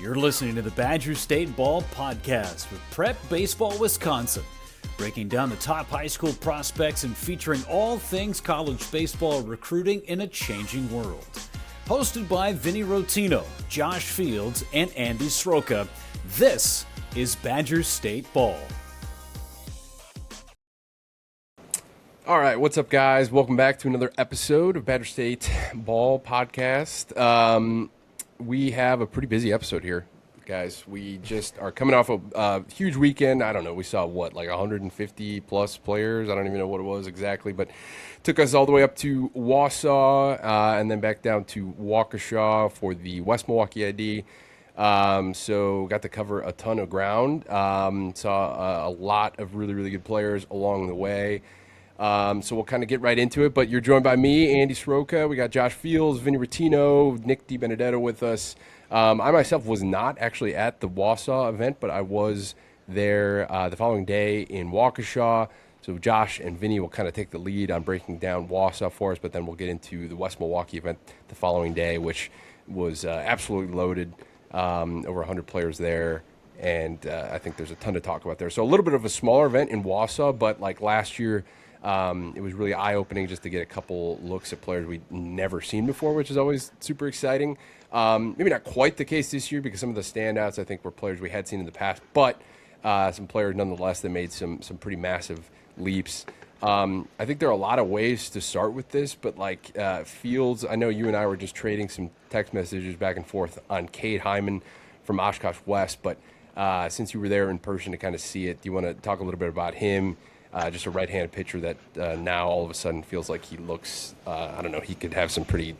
You're listening to the Badger State Ball Podcast with Prep Baseball Wisconsin, breaking down the top high school prospects and featuring all things college baseball recruiting in a changing world. Hosted by Vinny Rotino, Josh Fields, and Andy Sroka, this is Badger State Ball. All right, what's up, guys? Welcome back to another episode of Badger State Ball Podcast. We have a pretty busy episode here, guys. We just are coming off a huge weekend. I don't know. We saw, like 150-plus players. I don't even know what it was exactly, but took us all the way up to Wausau and then back down to Waukesha for the West Milwaukee ID. So got to cover a ton of ground. Saw a lot of really, really good players along the way. So we'll kind of get right into it, but you're joined by me, Andy Sroka. We got Josh Fields, Vinny Rotino, Nick DiBenedetto with us. I myself was not actually at the Wausau event, but I was there the following day in Waukesha. So Josh and Vinny will kind of take the lead on breaking down Wausau for us, but then we'll get into the West Milwaukee event the following day, which was absolutely loaded, over 100 players there. And I think there's a ton to talk about there. So a little bit of a smaller event in Wausau, but like last year, it was really eye-opening just to get a couple looks at players we'd never seen before, which is always super exciting. Maybe not quite the case this year because some of the standouts, I think, were players we had seen in the past, but some players nonetheless that made some pretty massive leaps. I think there are a lot of ways to start with this, but like Fields, I know you and I were just trading some text messages back and forth on Cade Hyman from Oshkosh West, but since you were there in person to kind of see it, do you want to talk a little bit about him? Just a right-handed pitcher that now all of a sudden feels like he looks, I don't know, he could have some pretty,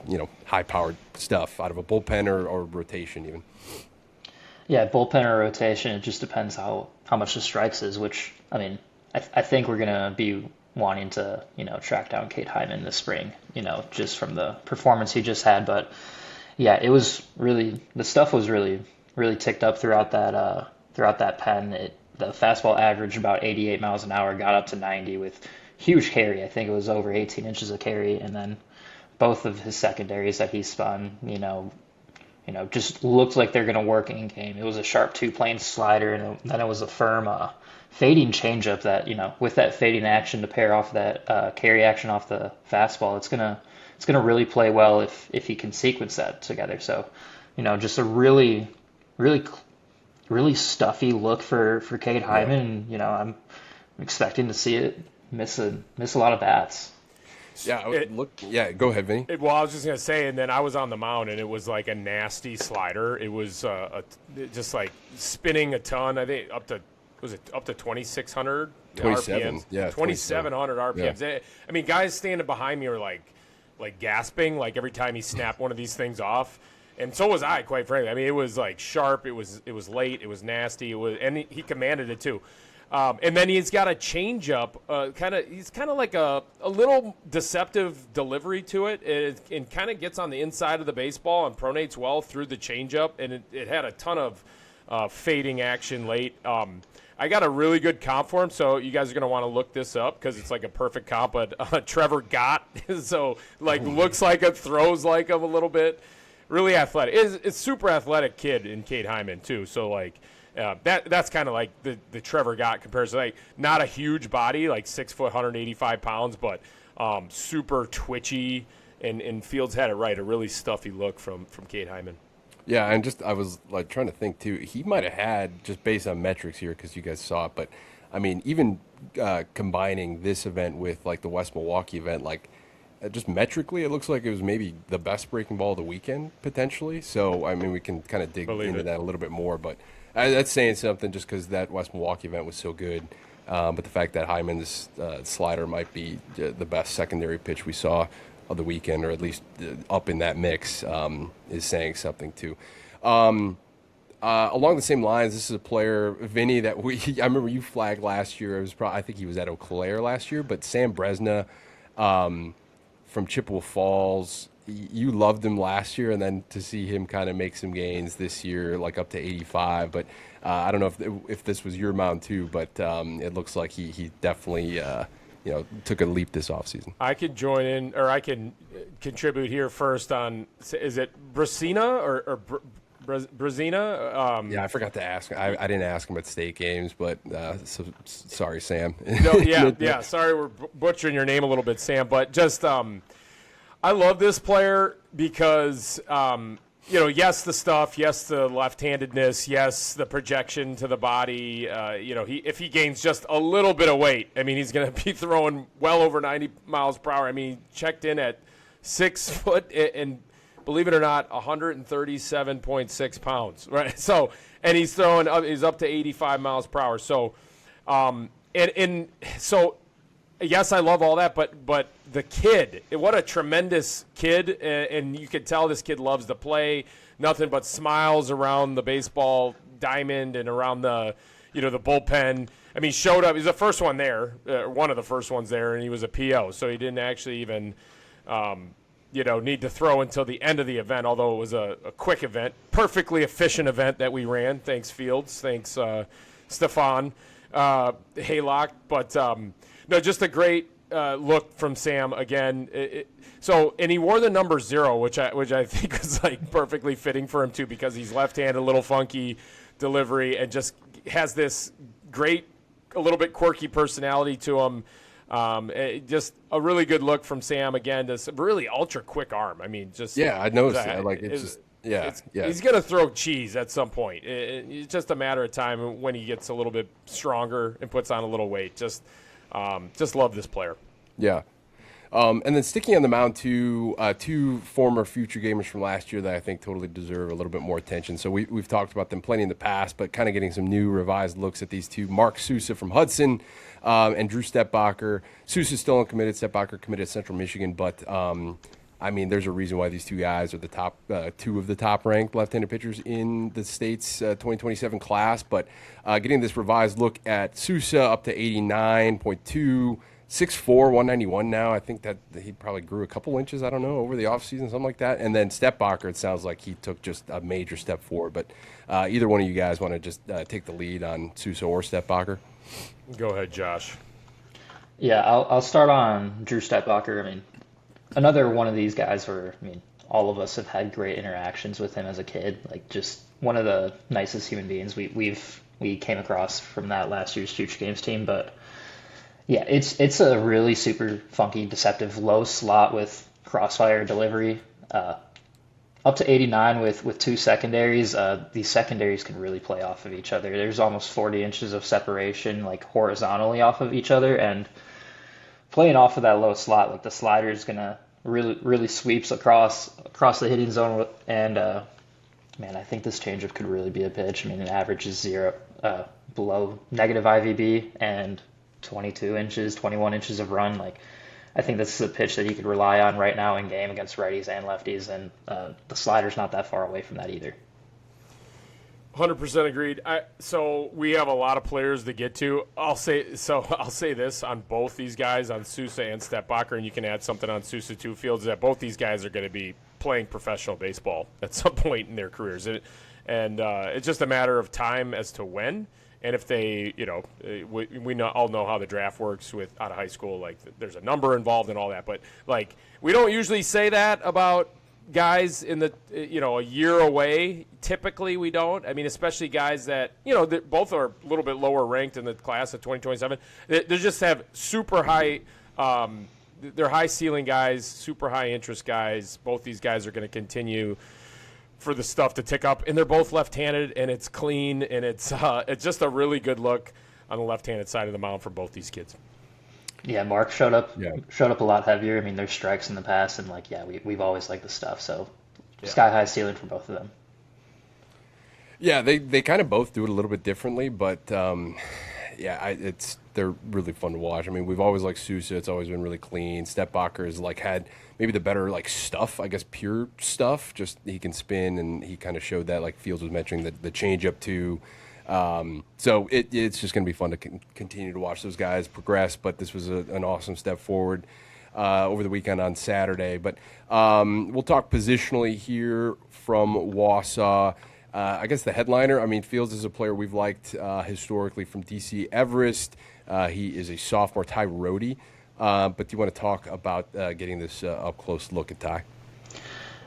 high-powered stuff out of a bullpen or rotation even. Yeah, bullpen or rotation, it just depends how much the strikes is, which, I think we're going to be wanting to, track down Cade Hyman this spring, just from the performance he just had. But, yeah, it was really, the stuff was really, really ticked up throughout that pen. The fastball averaged about 88 miles an hour, got up to 90 with huge carry. I think it was over 18 inches of carry. And then both of his secondaries that he spun, just looked like they're going to work in game. It was a sharp two-plane slider, and then it was a firm fading changeup that, with that fading action to pair off that carry action off the fastball, it's gonna really play well if he can sequence that together. So, just a really, really really stuffy look for Cade Hyman. Yeah. I'm expecting to see it miss a lot of bats. Yeah, go ahead, Vinny. Well, I was just gonna say, and then I was on the mound, and it was like a nasty slider. It was just like spinning a ton. I think up to 2,600 RPMs. Yeah, 2,700 RPMs. Yeah. Guys standing behind me were like gasping, like every time he snapped one of these things off. And so was I, quite frankly. It was like sharp. It was late. It was nasty. And he commanded it too. And then he's got a changeup. He's kind of like a little deceptive delivery to it. And kind of gets on the inside of the baseball and pronates well through the changeup. And it had a ton of fading action late. I got a really good comp for him, so you guys are going to want to look this up because it's like a perfect comp. But Trevor Gott, so looks like it, throws like him a little bit. Really athletic. It's super athletic kid in Cade Hyman too. So that's kind of like the Trevor Gott comparison. Like not a huge body, like 6 foot, 185 pounds, but super twitchy. And Fields had it right. A really stuffy look from Cade Hyman. Yeah, and I was trying to think too. He might have had, just based on metrics here, because you guys saw it. But even combining this event with the West Milwaukee event, just metrically, it looks like it was maybe the best breaking ball of the weekend, potentially. So, we can kind of dig into that a little bit more. But that's saying something just because that West Milwaukee event was so good. But the fact that Hyman's slider might be the best secondary pitch we saw of the weekend, or at least up in that mix, is saying something, too. Along the same lines, this is a player, Vinny, that I remember you flagged last year. I think he was at Eau Claire last year. But Sam Bresna, from Chippewa Falls, you loved him last year, and then to see him kind of make some gains this year, up to 85. But I don't know if this was your mound too, but it looks like he definitely took a leap this offseason. I could join in, or I can contribute here first on, is it Bresina or Brazina. Yeah, I forgot to ask. I didn't ask him at state games, but sorry, Sam. No, yeah. Sorry, we're butchering your name a little bit, Sam. But just, I love this player because, yes, the stuff, yes, the left-handedness, yes, the projection to the body. If he gains just a little bit of weight, I mean, he's going to be throwing well over 90 miles per hour. I mean, he checked in at 6 foot and believe it or not, 137.6 pounds, right? So, and he's up to 85 miles per hour. So, so, yes, I love all that, but the kid, what a tremendous kid, and you could tell this kid loves to play. Nothing but smiles around the baseball diamond and around the bullpen. I mean, showed up. He's the first one there, one of the first ones there, and he was a PO, so he didn't actually even need to throw until the end of the event, although it was a quick event, perfectly efficient event that we ran. Thanks, Fields. Thanks, Stefan Haylock. But, no, just a great look from Sam again. And he wore the number 0, which I think was like perfectly fitting for him, too, because he's left-handed, a little funky delivery, and just has this great, a little bit quirky personality to him. Just a really good look from Sam again. This really ultra quick arm. I mean, just I noticed that. Like he's gonna throw cheese at some point. It's just a matter of time when he gets a little bit stronger and puts on a little weight. Just love this player. Yeah. And then sticking on the mound, two former future gamers from last year that I think totally deserve a little bit more attention. So we've talked about them plenty in the past, but kind of getting some new revised looks at these two. Mark Sousa from Hudson and Drew Stepbacher. Sousa's still uncommitted. Stepbacher committed at Central Michigan. But, there's a reason why these two guys are the top two of the top-ranked left-handed pitchers in the state's 2027 class. But getting this revised look at Sousa up to 89.2, 6'4", 191 now. I think that he probably grew a couple inches, I don't know, over the offseason, something like that. And then Stepbacher, it sounds like he took just a major step forward. But either one of you guys want to just take the lead on Sousa or Stepbacher? Go ahead, Josh. Yeah, I'll start on Drew Stepbacher. I mean, another one of these guys where, all of us have had great interactions with him as a kid. Like, just one of the nicest human beings we came across from that last year's Future Games team. But yeah, it's a really super funky, deceptive low slot with crossfire delivery. Up to 89 with two secondaries. These secondaries can really play off of each other. There's almost 40 inches of separation, like horizontally off of each other, and playing off of that low slot, like the slider is gonna really sweeps across the hitting zone. And I think this changeup could really be a pitch. It averages below negative IVB and 21 inches of run. Like, I think this is a pitch that you could rely on right now in game against righties and lefties, and the slider's not that far away from that either. 100% agreed. So we have a lot of players to get to. I'll say this on both these guys, on Sousa and Stepbacher, and you can add something on Sousa too, Fields, that both these guys are going to be playing professional baseball at some point in their careers. And it's just a matter of time as to when. And if they, we all know how the draft works out of high school. Like, there's a number involved and all that. But, like, we don't usually say that about guys in the, a year away. Typically, we don't. Especially guys that, both are a little bit lower ranked in the class of 2027. They just have super high, they're high ceiling guys, super high interest guys. Both these guys are going to continue for the stuff to tick up, and they're both left-handed, and it's clean, and it's just a really good look on the left-handed side of the mound for both these kids. Yeah, Mark showed up a lot heavier. There's strikes in the past, and we've always liked the stuff. So sky high ceiling for both of them. Yeah, they kind of both do it a little bit differently, but they're really fun to watch. We've always liked Sousa. It's always been really clean. Stepbacher has had maybe the better stuff, I guess, pure stuff. Just he can spin, and he kind of showed that, like Fields was mentioning, the changeup too. So it's just going to be fun to continue to watch those guys progress. But this was an awesome step forward over the weekend on Saturday. But we'll talk positionally here from Wausau. I guess the headliner, Fields is a player we've liked historically from DC Everest. He is a sophomore, Ty Rohde. But do you want to talk about getting this up-close look at Ty?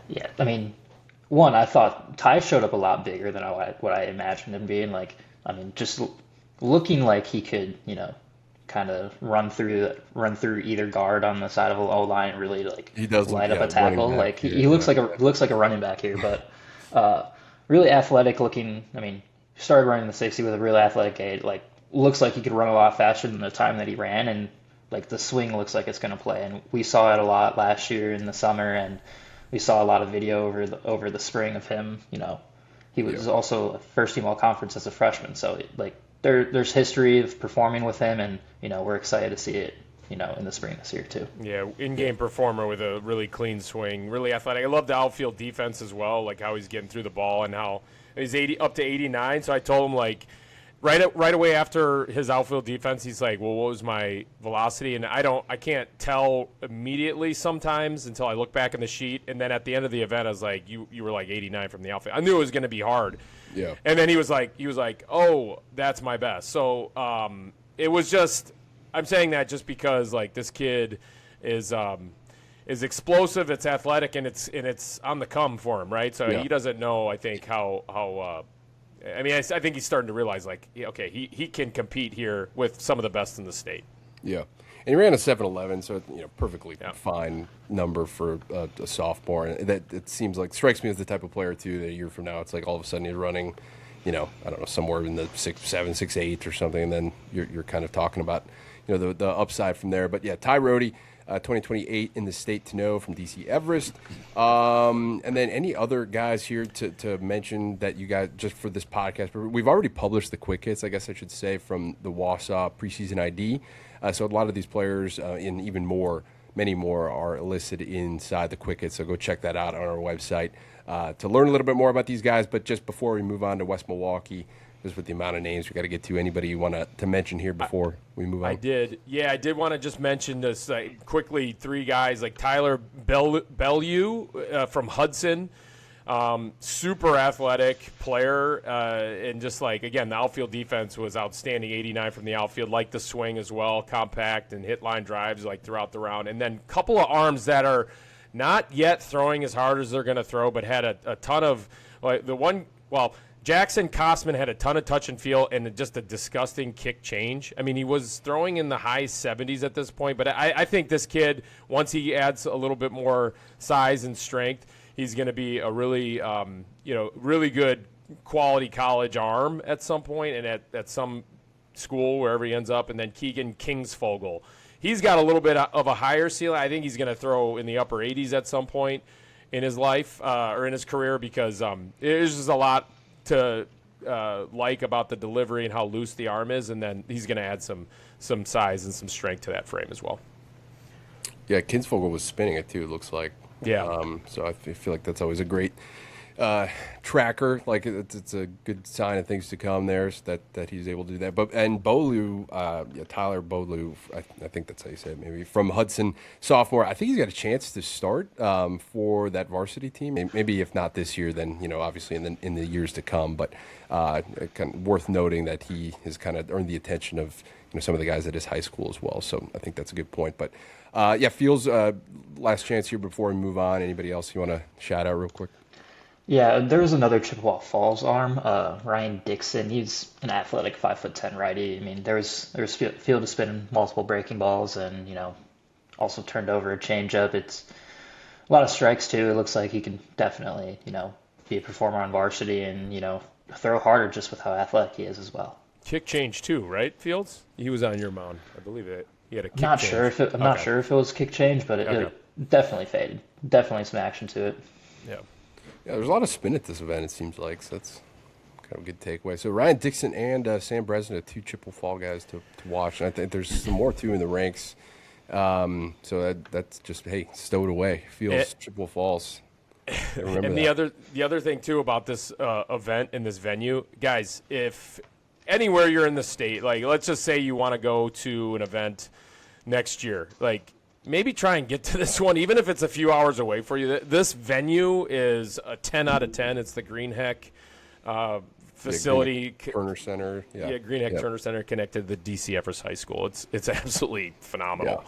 Yeah, one, I thought Ty showed up a lot bigger than what I imagined him being. Like, I mean, just looking like he could, kind of run through either guard on the side of the O line and really like He does light look, up a tackle. running back, Like he looks like a running back here, but really athletic looking. I mean, started running the 60 with a really athletic gait. Like looks like he could run a lot faster than the time that he ran, and like the swing looks like it's going to play. And we saw it a lot last year in the summer, and we saw a lot of video over the spring of him. He was also a first team all conference as a freshman, so like there's history of performing with him, and we're excited to see it in the spring this year too. Yeah, in-game performer with a really clean swing, really athletic. I love the outfield defense as well, like how he's getting through the ball and how he's up to 89. So I told him like right away after his outfield defense, he's like, well, what was my velocity? And I can't tell immediately sometimes until I look back in the sheet. And then at the end of the event, I was like, you were like 89 from the outfield. I knew it was going to be hard. Yeah. And then he was like, oh, that's my best. So it was just, I'm saying that just because like this kid is explosive, it's athletic, and it's on the come for him, right? So he doesn't know, I think, how I think he's starting to realize, like, okay, he can compete here with some of the best in the state. Yeah. And he ran a 7.11, so perfectly fine number for a sophomore. And that it seems like strikes me as the type of player too that a year from now it's like all of a sudden he's running, I don't know, somewhere in the 6'7", 6'8" or something, and then you're kind of talking about the upside from there. But yeah, Ty Roddy, 2028 in the state to know from DC Everest. And then any other guys here to mention that you guys, just for this podcast, we've already published the quick hits, I guess I should say, from the Wausau Preseason ID. So a lot of these players and even many more are listed inside the quick hits. So go check that out on our website to learn a little bit more about these guys. But just before we move on to West Milwaukee, just with the amount of names we got to get to, anybody you want to mention here before we move on? I did want to just mention this quickly. 3 guys like Tyler Bellew from Hudson, super athletic player, and just like, again, the outfield defense was outstanding. 89 from the outfield, like the swing as well, compact and hit line drives like throughout the round, and then a couple of arms that are not yet throwing as hard as they're going to throw, but had a ton of like Jackson Kosman had a ton of touch and feel and just a disgusting kick change. I mean, he was throwing in the high 70s at this point, but I think this kid, once he adds a little bit more size and strength, he's going to be a really, really good quality college arm at some point and at some school, wherever he ends up. And then Keegan Kingsfogel. He's got a little bit of a higher ceiling. I think he's going to throw in the upper 80s at some point in his life or in his career, because there's just a lot to like about the delivery and how loose the arm is, and then he's going to add some size and some strength to that frame as well. Yeah, Kinsvogel was spinning it too, it looks like. Yeah. So I feel like that's always a great tracker. Like it's a good sign of things to come there, so that he's able to do that. And Bolu, Tyler Bolu, I think that's how you say it, maybe, from Hudson, sophomore. I think he's got a chance to start for that varsity team. Maybe if not this year, then obviously in the years to come. But kind of worth noting that he has kind of earned the attention of some of the guys at his high school as well. So I think that's a good point. But Fields, last chance here before we move on. Anybody else you want to shout out real quick? Yeah, there was another Chippewa Falls arm, Ryan Dixon. He's an athletic 5'10" righty. I mean, there's field to spin multiple breaking balls, and also turned over a changeup. It's a lot of strikes too. It looks like he can definitely be a performer on varsity and throw harder just with how athletic he is as well. Kick change too, right, Fields? He was on your mound, I believe it. He had a kick not change. I'm not sure if it was kick change, but it definitely faded. Definitely some action to it. Yeah. Yeah, there's a lot of spin at this event, it seems like, so that's kind of a good takeaway. So Ryan Dixon and Sam Bresna, 2 Chippewa Fall guys to watch, and I think there's some more, too, in the ranks. So that's just, hey, stowed away. Feels Chippewa Falls. And the other thing, too, about this event in this venue, guys, if anywhere you're in the state, like let's just say you want to go to an event next year, like maybe try and get to this one, even if it's a few hours away for you. This venue is a 10 out of 10. It's the Greenheck facility. Turner Center. Yeah, Greenheck Turner Center connected to the DC Everest High School. It's absolutely phenomenal.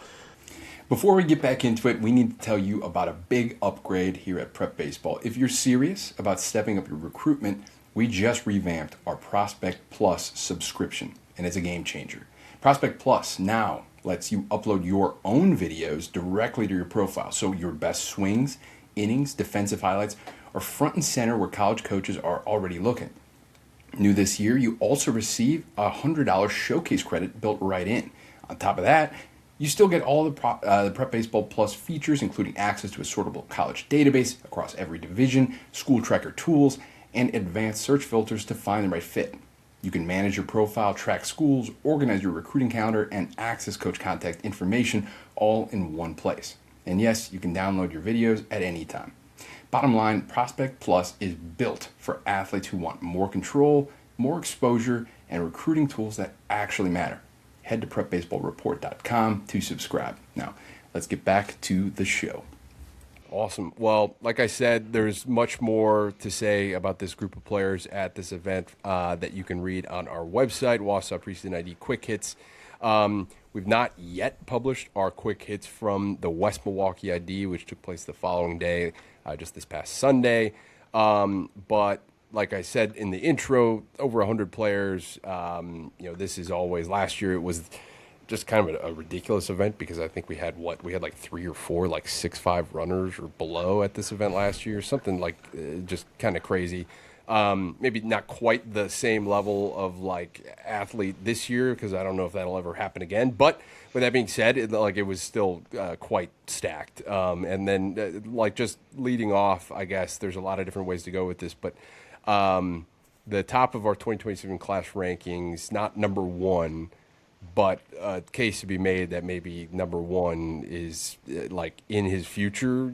Before we get back into it, we need to tell you about a big upgrade here at Prep Baseball. If you're serious about stepping up your recruitment, we just revamped our Prospect Plus subscription, and it's a game changer. Prospect Plus now lets you upload your own videos directly to your profile, so your best swings, innings, defensive highlights are front and center where college coaches are already looking. New this year, you also receive a $100 showcase credit built right in. On top of that, you still get all the Prep Baseball Plus features, including access to a sortable college database across every division, school tracker tools, and advanced search filters to find the right fit. You can manage your profile, track schools, organize your recruiting calendar, and access coach contact information all in one place. And yes, you can download your videos at any time. Bottom line, Prospect Plus is built for athletes who want more control, more exposure, and recruiting tools that actually matter. Head to prepbaseballreport.com to subscribe. Now, let's get back to the show. Awesome. Well, like I said, there's much more to say about this group of players at this event that you can read on our website, Wausau Preseason ID Quick Hits. We've not yet published our quick hits from the West Milwaukee ID, which took place the following day, just this past Sunday. But like I said in the intro, over 100 players. This is always, last year it was just kind of a ridiculous event because I think we had like 3 or 4 like 6'5" runners or below at this event last year, something like just kind of crazy. Maybe not quite the same level of like athlete this year because I don't know if that'll ever happen again. But with that being said, it was still quite stacked. And then like just leading off, I guess there's a lot of different ways to go with this, but the top of our 2027 class rankings, not number one, but a case to be made that maybe number one is like in his future,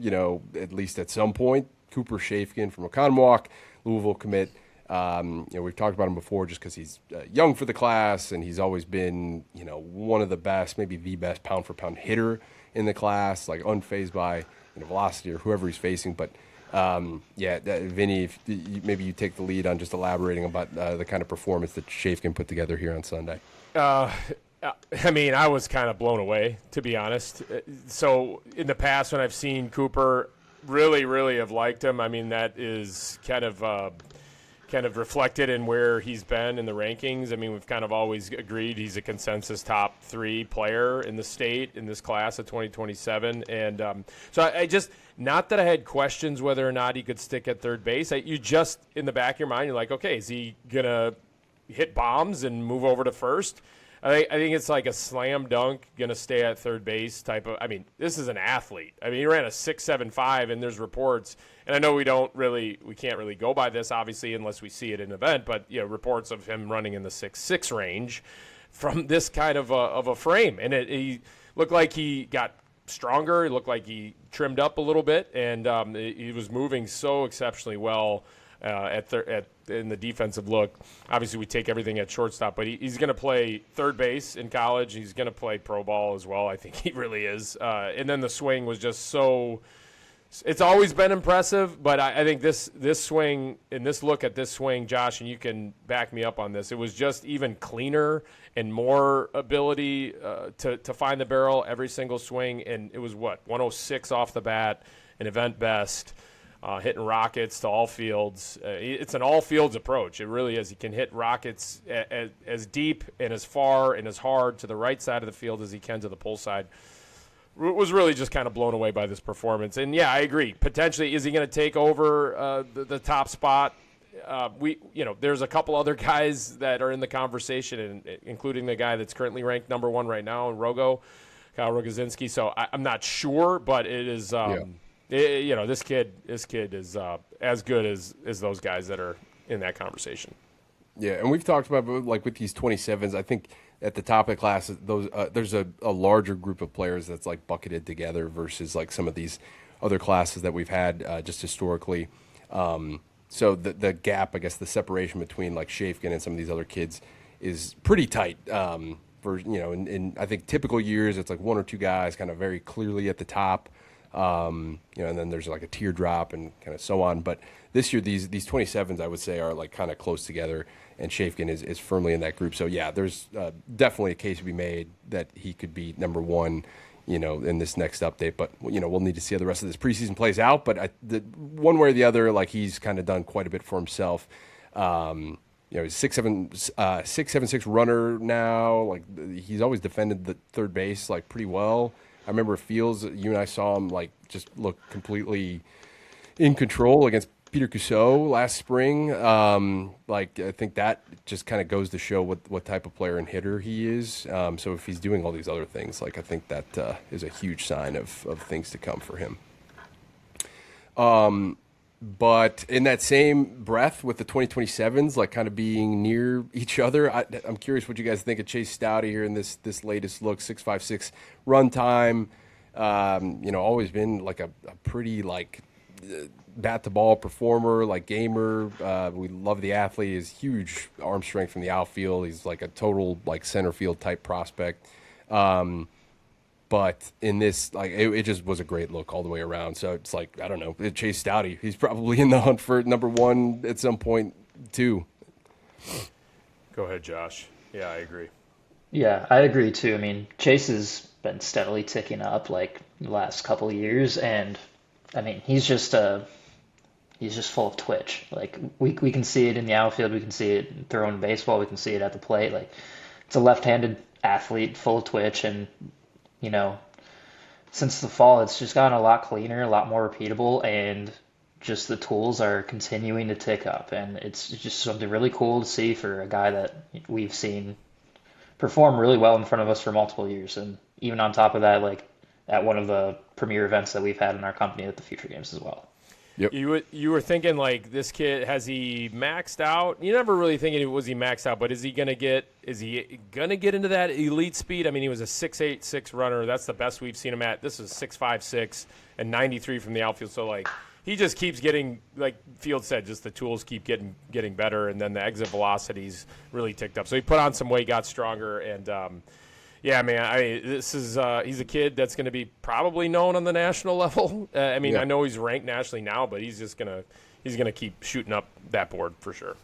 at least at some point. Cooper Shafkin from Oconomowoc, Louisville commit. We've talked about him before just because he's young for the class and he's always been, one of the best, maybe the best pound for pound hitter in the class, like unfazed by velocity or whoever he's facing. But Vinny, if maybe you take the lead on just elaborating about the kind of performance that Shafkin put together here on Sunday. I was kind of blown away, to be honest. So in the past when I've seen Cooper, really, really have liked him. I mean, that is kind of reflected in where he's been in the rankings. I mean, we've kind of always agreed he's a consensus top 3 player in the state in this class of 2027. And so I just, not that I had questions whether or not he could stick at third base. You just, in the back of your mind, you're like, okay, is he going to hit bombs and move over to first? I think it's like a slam dunk, going to stay at third base type of – I mean, this is an athlete. I mean, he ran a 6.75, and there's reports – and I know we can't really go by this, obviously, unless we see it in an event, but, reports of him running in the 6.6 range from this kind of a frame. And he looked like he got stronger. It looked like he trimmed up a little bit, and he was moving so exceptionally well in the defensive look. Obviously, we take everything at shortstop, but he's going to play third base in college. He's going to play pro ball as well. I think he really is. And then the swing was just so – it's always been impressive, but I think this swing and this look at this swing, Josh, and you can back me up on this, it was just even cleaner and more ability to find the barrel every single swing. And it was, 106 off the bat, an event best. Hitting rockets to all fields. It's an all fields approach. It really is. He can hit rockets as deep and as far and as hard to the right side of the field as he can to the pull side. Was really just kind of blown away by this performance. And, yeah, I agree. Potentially, is he going to take over the top spot? There's a couple other guys that are in the conversation, including the guy that's currently ranked number 1 right now, Kyle Rogozinski. So I'm not sure, but it is this kid is as good as those guys that are in that conversation. Yeah, and we've talked about, like, with these 27s, I think at the top of the class, there's a larger group of players that's, like, bucketed together versus, like, some of these other classes that we've had just historically. So the gap, I guess, the separation between, like, Shafkin and some of these other kids is pretty tight. In I think typical years, it's like 1 or 2 guys kind of very clearly at the top. And then there's like a teardrop and kind of so on. But this year, these 27s, I would say, are like kind of close together, and Shafkin is firmly in that group. So, yeah, there's definitely a case to be made that he could be number 1 in this next update. But, we'll need to see how the rest of this preseason plays out. But one way or the other, like, he's kind of done quite a bit for himself. He's 6'7" runner now. Like, he's always defended the third base, like, pretty well. I remember Fields, you and I saw him, like, just look completely in control against Peter Cusseau last spring. I think that just kind of goes to show what type of player and hitter he is. So if he's doing all these other things, like, I think that is a huge sign of things to come for him. But in that same breath with the 2027s, like, kind of being near each other, I'm curious what you guys think of Chase Stoudy here in this latest look, 6.56 run time. Always been like a pretty, like, bat to ball performer, like, gamer. We love the athlete. He has huge arm strength from the outfield. He's like a total, like, center field type prospect. But in this, like, it just was a great look all the way around. So it's like, I don't know, Chase Stoudy, he's probably in the hunt for number one at some point too. Go ahead, Josh. Yeah, I agree. Yeah, I agree too. I mean, Chase has been steadily ticking up, like, the last couple of years, and I mean, he's just full of twitch. Like, we can see it in the outfield, we can see it throwing baseball, we can see it at the plate. Like, it's a left-handed athlete, full of twitch, and since the fall, it's just gotten a lot cleaner, a lot more repeatable, and just the tools are continuing to tick up. And it's just something really cool to see for a guy that we've seen perform really well in front of us for multiple years. And even on top of that, like, at one of the premier events that we've had in our company at the Future Games as well. Yep. You were thinking, like, this kid, has he maxed out? You never really thinking, was he maxed out, but is he gonna get into that elite speed? I mean, he was a 6.86 runner. That's the best we've seen him at. This is 6.56 and 93 from the outfield. So, like, he just keeps getting, like Field said, just the tools keep getting better, and then the exit velocity's really ticked up. So he put on some weight, got stronger, and yeah, man, this is he's a kid that's going to be probably known on the national level. I know he's ranked nationally now, but he's gonna keep shooting up that board for sure.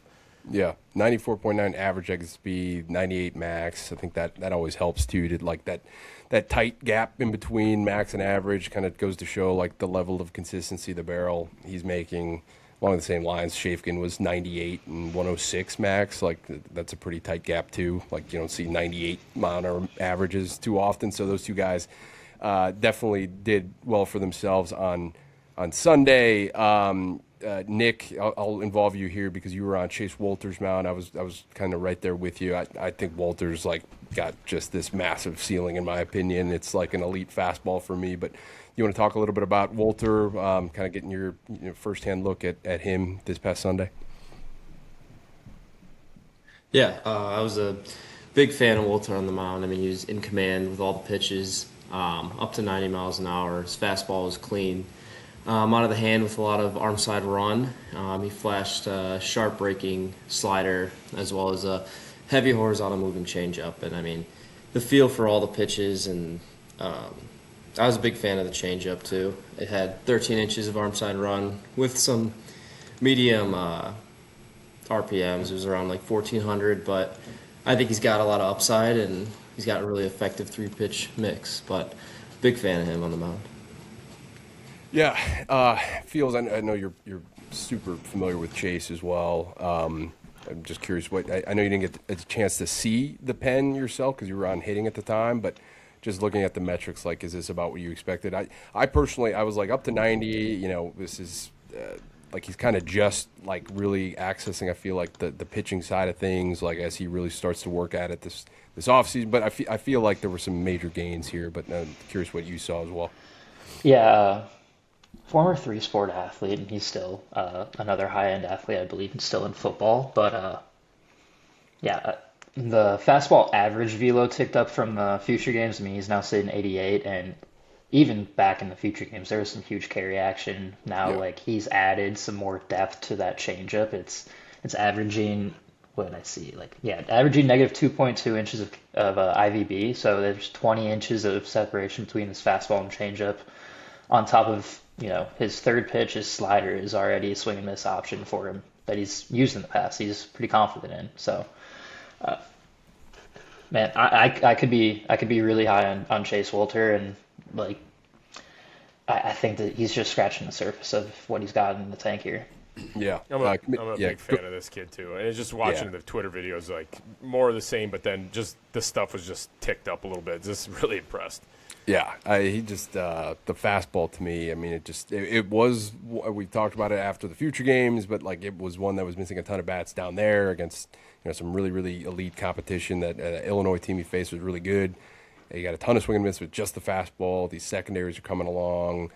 Yeah, 94.9 average exit speed, 98 max. I think that always helps too. To, like, that tight gap in between max and average kind of goes to show, like, the level of consistency the barrel he's making. Along the same lines, Shafkin was 98 and 106 max. Like, that's a pretty tight gap too. Like, you don't see 98 mile averages too often. So those two guys definitely did well for themselves on Sunday. Nick, I'll involve you here because you were on Chase Wolter's mound. I was kind of right there with you. I think Wolter's, like, got just this massive ceiling in my opinion. It's like an elite fastball for me, but. You want to talk a little bit about Wolter, kind of getting your firsthand look at him this past Sunday? Yeah, I was a big fan of Wolter on the mound. I mean, he was in command with all the pitches, up to 90 miles an hour. His fastball was clean, out of the hand with a lot of arm side run. He flashed a sharp breaking slider as well as a heavy horizontal moving changeup. And I mean, the feel for all the pitches and I was a big fan of the changeup too. It had 13 inches of arm side run with some medium RPMs. It was around like 1,400, but I think he's got a lot of upside and he's got a really effective 3-pitch mix. But big fan of him on the mound. Yeah, Fields. I know you're super familiar with Chase as well. I'm just curious I know you didn't get a chance to see the pen yourself because you were on hitting at the time, but. Just looking at the metrics, like, is this about what you expected? I personally, I was like up to 90. This is like he's kind of just like really accessing. I feel like the pitching side of things, like as he really starts to work at it this offseason. But I feel like there were some major gains here. But I'm curious what you saw as well. Yeah, former 3-sport athlete, and he's still another high-end athlete, I believe, and still in football. But the fastball average velo ticked up from the Future Games. I mean, he's now sitting 88, and even back in the Future Games, there was some huge carry action. Now, like, he's added some more depth to that changeup. It's averaging, what did I see? Averaging negative 2.2 inches of IVB. So there's 20 inches of separation between his fastball and changeup. On top of, his third pitch, his slider is already a swing and miss option for him that he's used in the past. He's pretty confident in. So. Man, I could be really high on Chase Wolter, and like I think that he's just scratching the surface of what he's got in the tank here. Yeah, I'm a big fan of this kid too, and it's just watching the Twitter videos, like more of the same, but then just the stuff was just ticked up a little bit. Just really impressed. Yeah, he just the fastball to me. I mean, it was we talked about it after the future games, but like it was one that was missing a ton of bats down there against some really really elite competition. That Illinois team he faced was really good. He got a ton of swing and miss with just the fastball. These secondaries are coming along.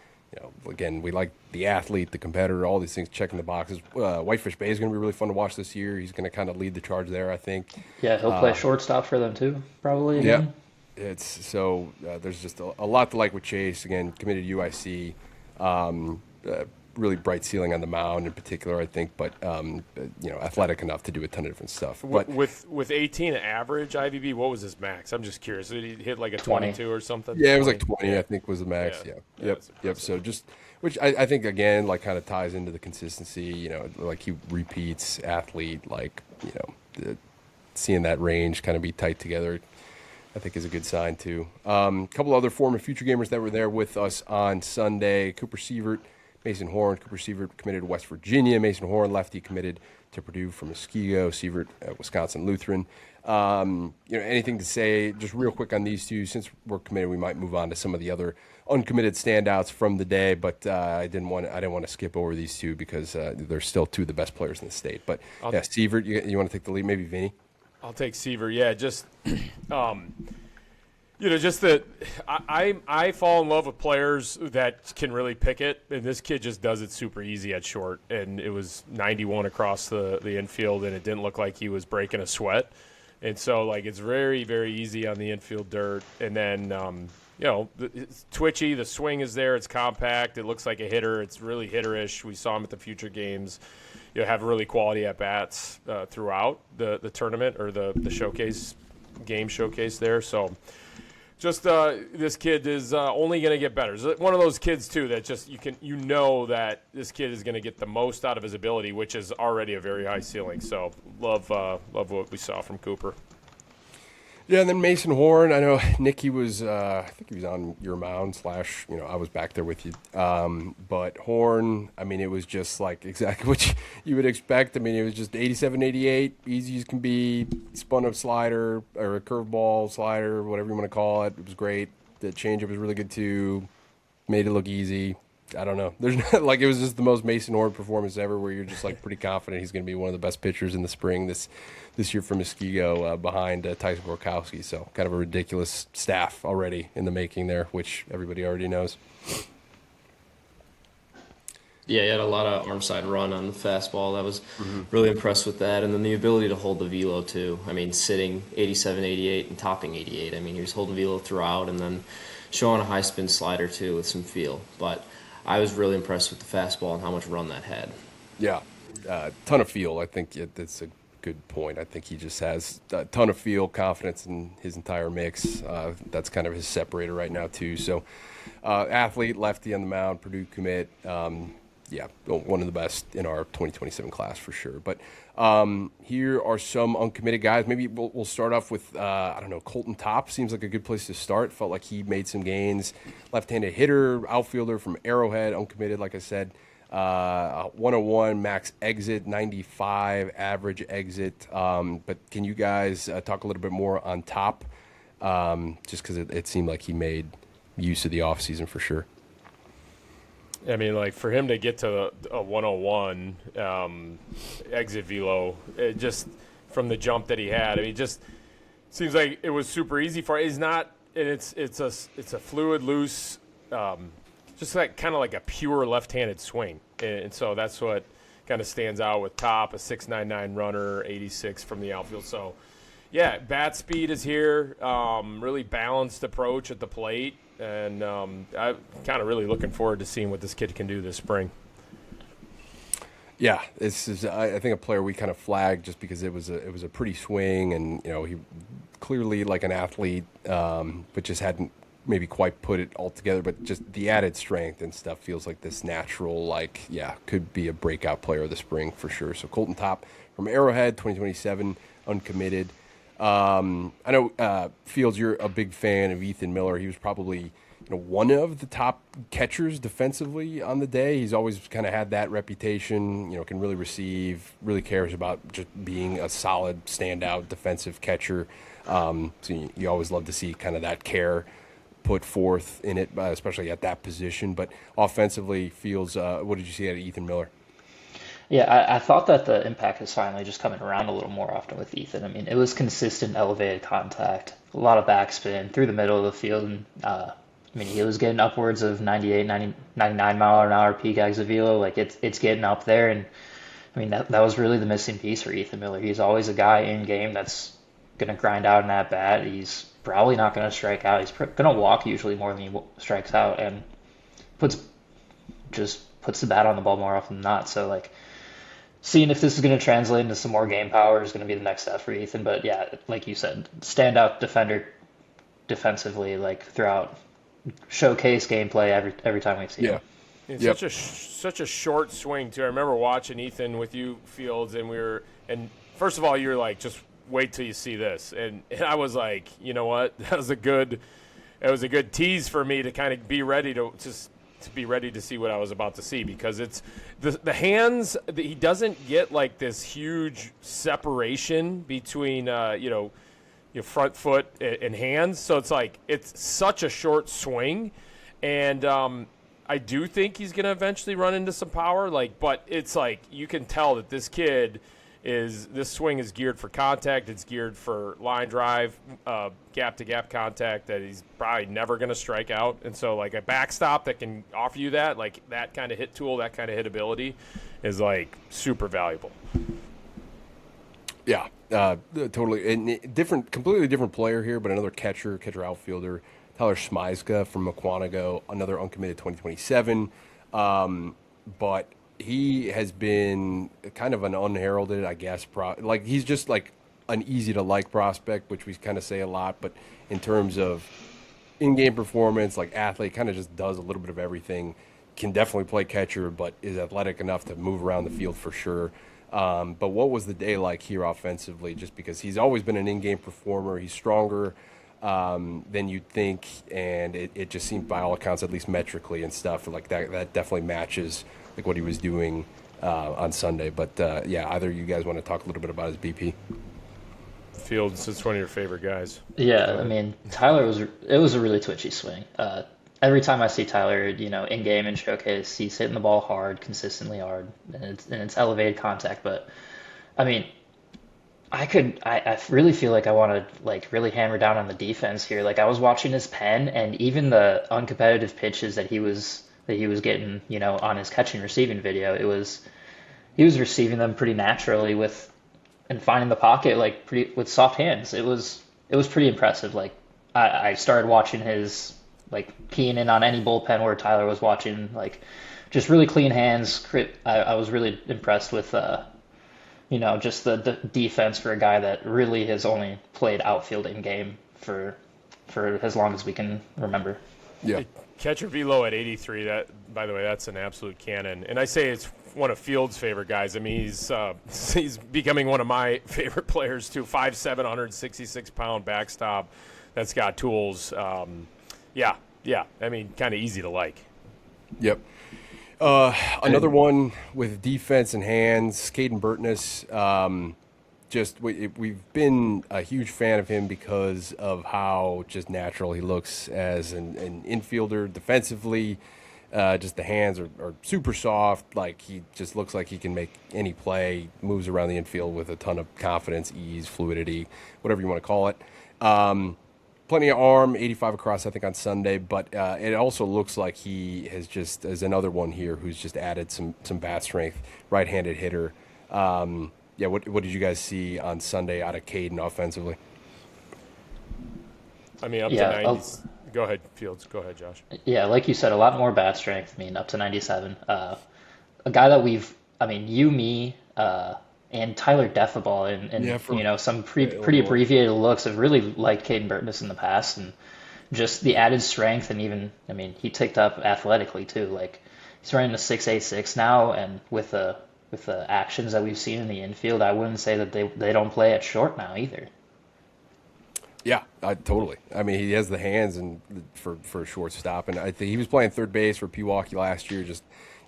Again, we like the athlete, the competitor, all these things checking the boxes. Whitefish Bay is going to be really fun to watch this year. He's going to kind of lead the charge there, I think. Yeah, he'll play shortstop for them too, probably. Again. Yeah, there's just a lot to like with Chase. Again, committed to UIC. Really bright ceiling on the mound in particular, I think, but athletic enough to do a ton of different stuff. But with 18 average IVB, what was his max? I'm just curious. Did he hit like a 22 or something? Yeah, it was like 20. I think was the max. Yeah. Yep. So just which I think again like kind of ties into the consistency. Like he repeats athlete, like seeing that range kind of be tight together. I think is a good sign too. A couple other former future gamers that were there with us on Sunday: Cooper Sievert, Mason Horn. Cooper Sievert committed to West Virginia. Mason Horn, lefty, committed to Purdue from Muskego. Sievert at Wisconsin Lutheran. Anything to say just real quick on these two? Since we're committed, we might move on to some of the other uncommitted standouts from the day. But I didn't want to skip over these two because they're still two of the best players in the state. But Sievert, you want to take the lead? Maybe Vinny. I'll take Sievert. Yeah, just just that I fall in love with players that can really pick it, and this kid just does it super easy at short. And it was 91 across the infield, and it didn't look like he was breaking a sweat. And so, like, it's very, very easy on the infield dirt. And then, it's twitchy. The swing is there. It's compact. It looks like a hitter. It's really hitterish. We saw him at the future games. Have really quality at-bats throughout the tournament or the game showcase there. So just this kid is only going to get better. It's one of those kids, too, that just that this kid is going to get the most out of his ability, which is already a very high ceiling. So love what we saw from Cooper. Yeah, and then Mason Horn. I know, Nick, he was, I think he was on your mound / I was back there with you. But Horn, I mean, it was just like exactly what you would expect. I mean, it was just 87, 88, easy as can be, spun up slider or a curveball slider, whatever you want to call it. It was great. The changeup was really good too. Made it look easy. I don't know. There's not, it was just the most Mason Horn performance ever, where you're just pretty confident he's going to be one of the best pitchers in the spring this year from Muskego behind Tyson Gorkowski. So kind of a ridiculous staff already in the making there, which everybody already knows. Yeah, he had a lot of arm side run on the fastball. I was really impressed with that. And then the ability to hold the velo too. I mean, sitting 87, 88 and topping 88. I mean, he was holding velo throughout and then showing a high spin slider too with some feel. But I was really impressed with the fastball and how much run that had. Yeah, ton of feel. I think that's a good point. I think he just has a ton of feel, confidence in his entire mix. That's kind of his separator right now too. So athlete, lefty on the mound, Purdue commit. One of the best in our 2027 class for sure. But here are some uncommitted guys. Maybe we'll start off with, Colton Topp. Seems like a good place to start. Felt like he made some gains. Left-handed hitter, outfielder from Arrowhead, uncommitted, like I said. 101 max exit, 95 average exit. But can you guys talk a little bit more on Topp? Just because it seemed like he made use of the offseason for sure. I mean, for him to get to a 101 exit velo, it just from the jump that he had, I mean, it just seems like it was super easy for him. He's not, and it's a fluid, loose, just kind of like a pure left-handed swing, and so that's what kind of stands out with Topp, a 6.99 runner, 86 from the outfield. So, yeah, bat speed is here, really balanced approach at the plate. And I'm kind of really looking forward to seeing what this kid can do this spring. Yeah, this is I think a player we kind of flagged just because it was a pretty swing, and he clearly like an athlete, but just hadn't maybe quite put it all together. But just the added strength and stuff feels like this natural, could be a breakout player of the spring for sure. So Colton Topp from Arrowhead, 2027, uncommitted. I know, Fields, you're a big fan of Ethan Miller. He was probably one of the top catchers defensively on the day. He's always kind of had that reputation, can really receive, really cares about just being a solid standout defensive catcher. So you always love to see kind of that care put forth in it, especially at that position. But offensively, Fields, what did you see out of Ethan Miller? Yeah, I thought that the impact is finally just coming around a little more often with Ethan. I mean, it was consistent elevated contact, a lot of backspin through the middle of the field. And, he was getting upwards of 98, 90, 99 mile an hour peak exit velo. Like it's getting up there. And that was really the missing piece for Ethan Miller. He's always a guy in game that's going to grind out an at bat. He's probably not going to strike out. He's going to walk usually more than he strikes out, and puts the bat on the ball more often than not. So seeing if this is going to translate into some more game power is going to be the next step for Ethan. But yeah, like you said, standout defender defensively, throughout showcase gameplay every time we've seen him. It's such a short swing too. I remember watching Ethan with you, Fields, and first of all, you were like, just wait till you see this, and I was like, you know what, that was a good tease for me to kind of be ready to be ready to see what I was about to see, because it's the hands. He doesn't get this huge separation between your front foot and hands, so it's such a short swing, and I do think he's going to eventually run into some power, but it's you can tell that this swing is geared for contact. It's geared for line drive, gap-to-gap contact that he's probably never going to strike out. And so, a backstop that can offer you that, that kind of hit tool, that kind of hit ability is, super valuable. Yeah, totally. And completely different player here, but another catcher outfielder, Tyler Smyska from Mukwanago, another uncommitted 2027. But he has been kind of an unheralded, I guess, he's just an easy to like prospect, which we kind of say a lot, but in terms of in-game performance, athlete, kind of just does a little bit of everything, can definitely play catcher, but is athletic enough to move around the field for sure. But what was the day like here offensively? Just because he's always been an in-game performer, he's stronger than you'd think, and it just seemed, by all accounts, at least metrically and stuff, that definitely matches what he was doing on Sunday. But yeah, either of you guys want to talk a little bit about his BP? Fields, it's one of your favorite guys. Yeah, Tyler it was a really twitchy swing. Every time I see Tyler, in game and showcase, he's hitting the ball hard, consistently hard, and it's elevated contact. But I really feel like I want to really hammer down on the defense here. I was watching his pen, and even the uncompetitive pitches that he was getting, on his catching receiving video, he was receiving them pretty naturally and finding the pocket with soft hands. It was pretty impressive. I started watching his keying in on any bullpen where Tyler was watching, just really clean hands. I was really impressed with just the defense for a guy that really has only played outfield in game for as long as we can remember. Yeah. Catcher velo at 83. That, by the way, that's an absolute cannon. And I say it's one of Fields' favorite guys. He's becoming one of my favorite players too. 5'7", 166-pound backstop that's got tools. Yeah. Kind of easy to like. Yep. Another one with defense and hands, Caden Burtness. We've been a huge fan of him because of how just natural he looks as an infielder defensively. Just the hands are super soft. He just looks like he can make any play, moves around the infield with a ton of confidence, ease, fluidity, whatever you want to call it. Plenty of arm, 85 across, I think, on Sunday. But it also looks like he is another one here who's just added some bat strength, right-handed hitter. What did you guys see on Sunday out of Caden offensively? Up to 90s. Go ahead, Fields. Go ahead, Josh. Yeah, like you said, a lot more bat strength. Up to 97. A guy that you, me, and Tyler Defaball and some pretty abbreviated looks have really liked Caden Burtness in the past, and just the added strength, and even he ticked up athletically too. He's running a 6.86 now, and with the actions that we've seen in the infield, I wouldn't say that they don't play at short now either. Yeah, totally. I mean, he has the hands and for a shortstop, and I think he was playing third base for Milwaukee last year. Just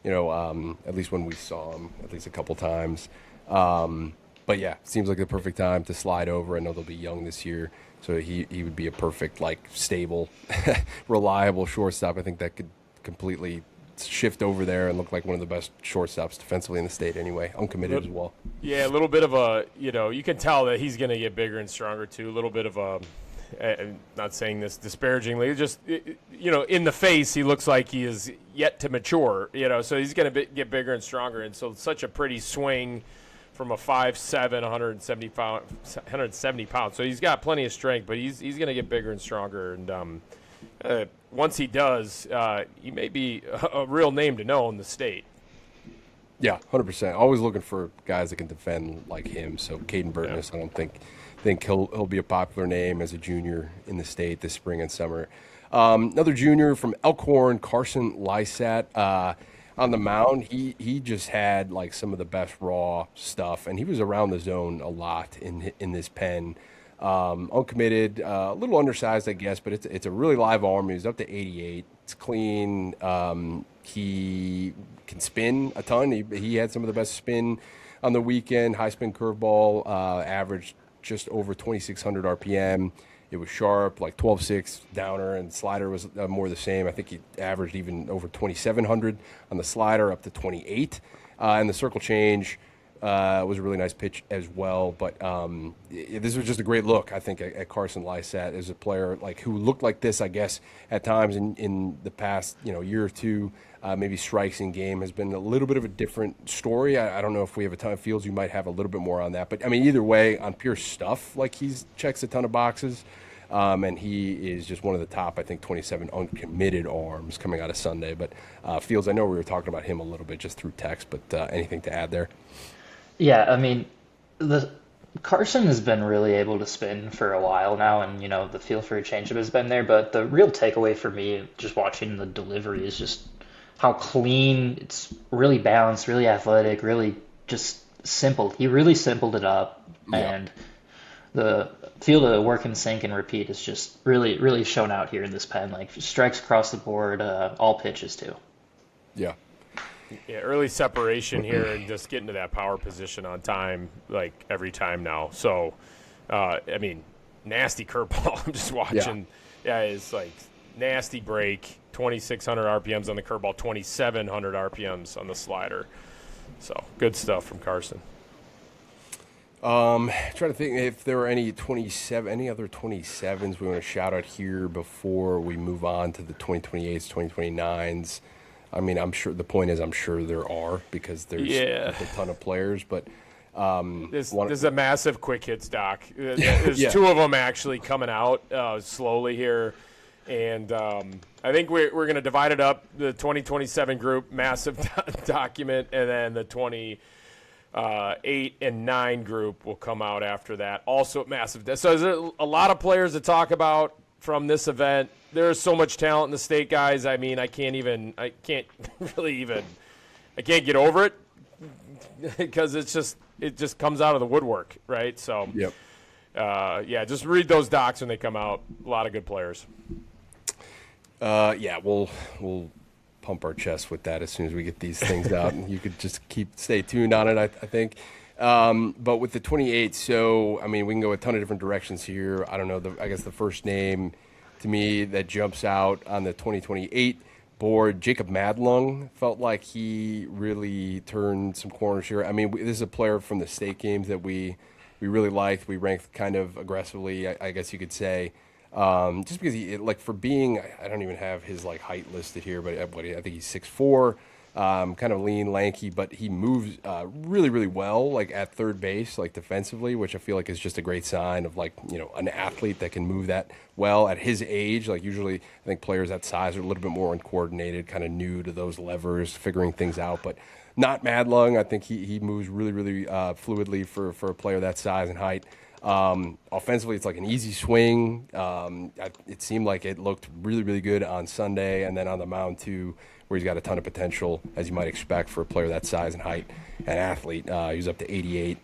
at least when we saw him, at least a couple times. But yeah, seems like the perfect time to slide over. I know they'll be young this year, so he would be a perfect, like, stable, reliable shortstop. I think that could completely shift over there and look like one of the best shortstops defensively in the state anyway, uncommitted as well. Yeah, a little bit of a, you can tell that he's going to get bigger and stronger too. A little bit of a, I'm not saying this disparagingly, just, in the face, he looks like he is yet to mature, so he's going to get bigger and stronger. And so such a pretty swing from a 5'7", 170 pounds. So he's got plenty of strength, but he's going to get bigger and stronger. And once he does, he may be a real name to know in the state. Yeah, 100%. Always looking for guys that can defend like him. So Caden Burtness, I don't think he'll be a popular name as a junior in the state this spring and summer. Another junior from Elkhorn, Carson Lysat. On the mound, he just had like some of the best raw stuff, and he was around the zone a lot in this pen. Uncommitted, a little undersized, I guess, but it's a really live arm. He's up to 88. It's clean. He can spin a ton. He had some of the best spin on the weekend. High spin curveball, averaged just over 2,600 RPM. It was sharp, like 12.6 downer, and slider was more the same. I think he averaged even over 2,700 on the slider, up to 28. And the circle change was a really nice pitch as well. But this was just a great look, I think, at Carson Lysat as a player like who looked like this, I guess, at times in the past year or two. Maybe strikes in game has been a little bit of a different story. I don't know if we have a ton of fields. You might have a little bit more on that. But, I mean, either way, on pure stuff, like he checks a ton of boxes. And he is just one of the top, I think, 27 uncommitted arms coming out of Sunday. But Fields, I know we were talking about him a little bit just through text, but anything to add there? Yeah, I mean, the Carson has been really able to spin for a while now, and the feel for a changeup has been there. But the real takeaway for me, just watching the delivery, is just how clean. It's really balanced, really athletic, really just simple. He really simpled it up, and the feel to work and sink and repeat is just really, really shown out here in this pen. Like strikes across the board, all pitches too. Yeah. Yeah, early separation here and just getting to that power position on time, like every time now. So, I mean, nasty curveball. I'm just watching. Yeah, it's like nasty break, 2,600 RPMs on the curveball, 2,700 RPMs on the slider. So, good stuff from Carson. Trying to think if there were any other 27s we want to shout out here before we move on to the 2028s, 2029s. I mean, I'm sure there are because there's a ton of players, but this is a massive quick hits doc. There's two of them actually coming out slowly here, and I think we're going to divide it up. The 2027 group, massive document, and then the 28 and 9 group will come out after that. Also massive. So there's a lot of players to talk about from this event. There's so much talent in the state, guys. I mean, I can't get over it because it just comes out of the woodwork, right? So, just read those docs when they come out. A lot of good players. We'll pump our chest with that as soon as we get these things out, and you could just stay tuned on it, I think. But with the 28, so, I mean, we can go a ton of different directions here. I don't know, I guess the first name to me that jumps out on the 2028 board, Jacob Madlung, felt like he really turned some corners here. I mean, this is a player from the state games that we really liked. We ranked kind of aggressively, I guess you could say. Just because for being, I don't even have his height listed here, but I think he's 6'4", kind of lean, lanky, but he moves really, really well, at third base, defensively, which I feel like is just a great sign of an athlete that can move that well at his age. Usually, I think players that size are a little bit more uncoordinated, kind of new to those levers, figuring things out, but not Madlung. I think he moves really, really fluidly for a player that size and height. Offensively, it's an easy swing. It seemed like it looked really, really good on Sunday, and then on the mound too, where he's got a ton of potential, as you might expect for a player that size and height and athlete. He was up to 88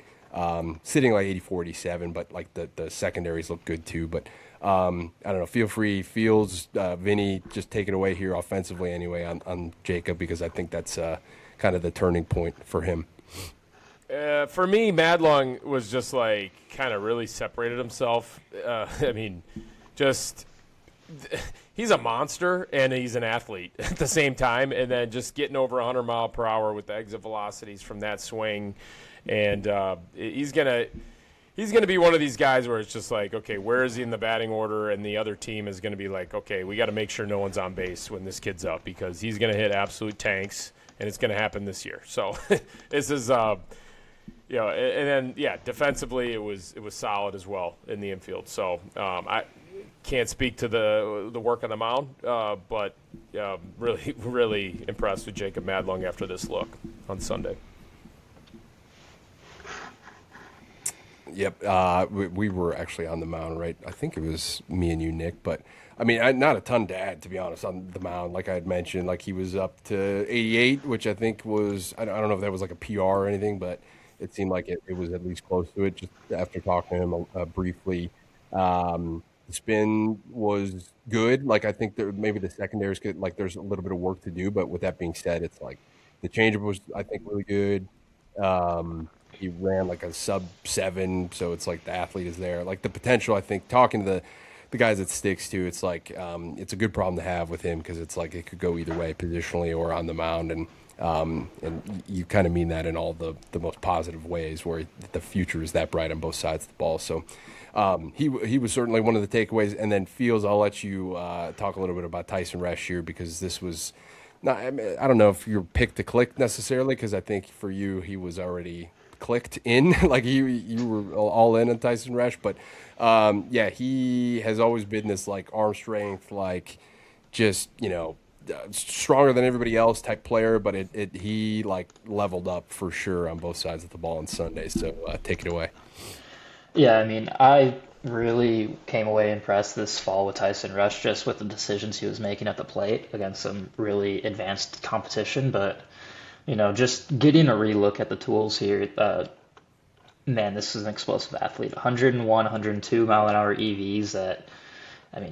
sitting like 84, 87, but like the secondaries look good too. But I don't know. Feel free, Fields, Vinny, just take it away here offensively anyway on Jacob, because I think that's kind of the turning point for him. For me, Madlong was just like kind of really separated himself. I mean, just he's a monster and he's an athlete at the same time, and then just getting over 100 mile per hour with the exit velocities from that swing, and he's gonna be one of these guys where it's just like, okay, where is he in the batting order? And the other team is going to be like, okay, we got to make sure no one's on base when this kid's up, because he's going to hit absolute tanks, and it's going to happen this year. So this is, and then defensively it was solid as well in the infield. So I can't speak to the work on the mound, but really, really impressed with Jacob Madlung after this look on Sunday. Yep, we were actually on the mound, right? I think it was me and you, Nick. But, I mean, not a ton to add, to be honest, on the mound. Like I had mentioned, like he was up to 88, which I think was – I don't know if that was like a PR or anything, but it seemed like it was at least close to it just after talking to him briefly. The spin was good. Like I think maybe the secondaries could – like there's a little bit of work to do. But with that being said, it's like the changeup was, I think, really good. He ran like a sub-7, so it's like the athlete is there. Like the potential, I think, talking to the guys it sticks to, it's like it's a good problem to have with him, because it's like it could go either way, positionally or on the mound, and you kind of mean that in all the most positive ways, where the future is that bright on both sides of the ball. So he was certainly one of the takeaways. And then Fields, I'll let you talk a little bit about Tyson Resch here, because this was not, I don't know if you're picked to click necessarily, because I think for you he was already clicked in, like you were all in on Tyson Resch, but he has always been this like arm strength, like just stronger than everybody else type player, but he like leveled up for sure on both sides of the ball on Sunday. So take it away. Yeah, I mean, I really came away impressed this fall with Tyson Resch, just with the decisions he was making at the plate against some really advanced competition, but just getting a relook at the tools here, man, this is an explosive athlete. 101, 102 mile an hour EVs.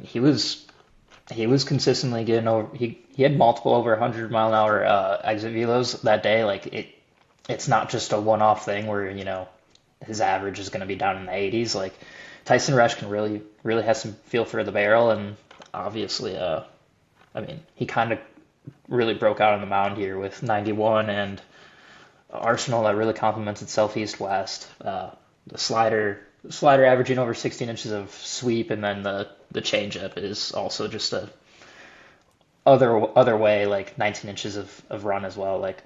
He was consistently getting over. He had multiple over 100 mile an hour exit velos that day. Like it's not just a one-off thing where his average is going to be down in the 80s. Like Tyson Resch can really has some feel for the barrel, and obviously, he kind of really broke out on the mound here with 91 and arsenal that really complements itself east-west. The slider averaging over 16 inches of sweep, and then the changeup is also just a other way, like 19 inches of run as well. Like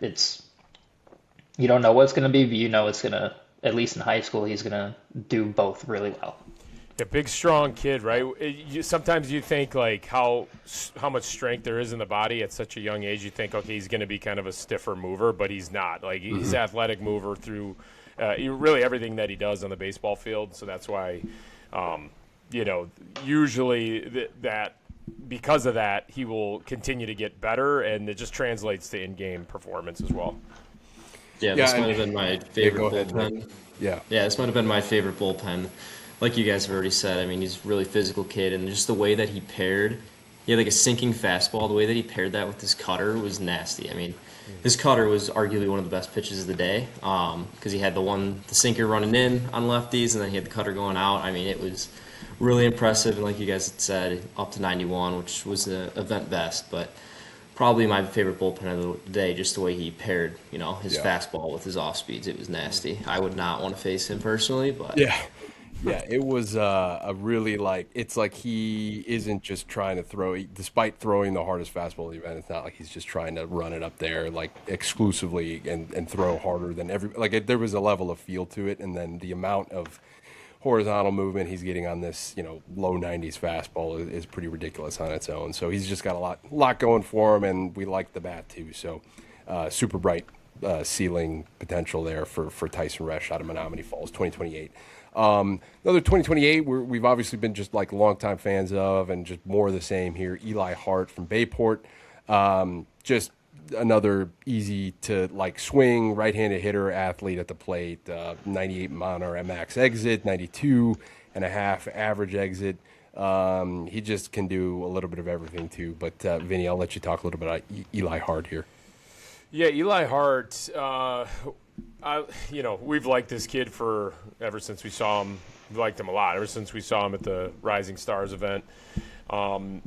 you don't know what it's going to be, but it's going to, at least in high school, he's going to do both really well. A big, strong kid, right? Sometimes you think like how much strength there is in the body at such a young age. You think, okay, he's going to be kind of a stiffer mover, but he's not. Like he's athletic mover through really everything that he does on the baseball field. So that's why, usually that because of that, he will continue to get better, and it just translates to in-game performance as well. Yeah, this might have been my favorite bullpen. Yeah, this might have been my favorite bullpen. Like you guys have already said, he's a really physical kid, and just the way that he had like a sinking fastball. The way that he paired that with his cutter was nasty. His cutter was arguably one of the best pitches of the day, because he had the sinker running in on lefties, and then he had the cutter going out. It was really impressive, and like you guys had said, up to 91, which was the event best, but probably my favorite bullpen of the day, just the way he paired, his fastball with his off speeds. It was nasty. I would not want to face him personally, but Yeah, it was a really it's like he isn't just trying to throw, despite throwing the hardest fastball of the event, it's not like he's just trying to run it up there like exclusively and throw harder than there was a level of feel to it, and then the amount of horizontal movement he's getting on this, low 90s fastball is pretty ridiculous on its own. So he's just got a lot going for him, and we like the bat too. So super bright ceiling potential there for Tyson Resch out of Menominee Falls, 2028. Another 2028 we've obviously been just like longtime fans of, and just more of the same here. Eli Hart from Bayport, just another easy to like swing right-handed hitter athlete at the plate. 98 mile-an-hour at max exit, 92 and a half average exit. He just can do a little bit of everything too. But Vinny, I'll let you talk a little bit about Eli Hart here. Yeah, Eli Hart. We've liked this kid ever since we saw him. We liked him a lot ever since we saw him at the Rising Stars event. And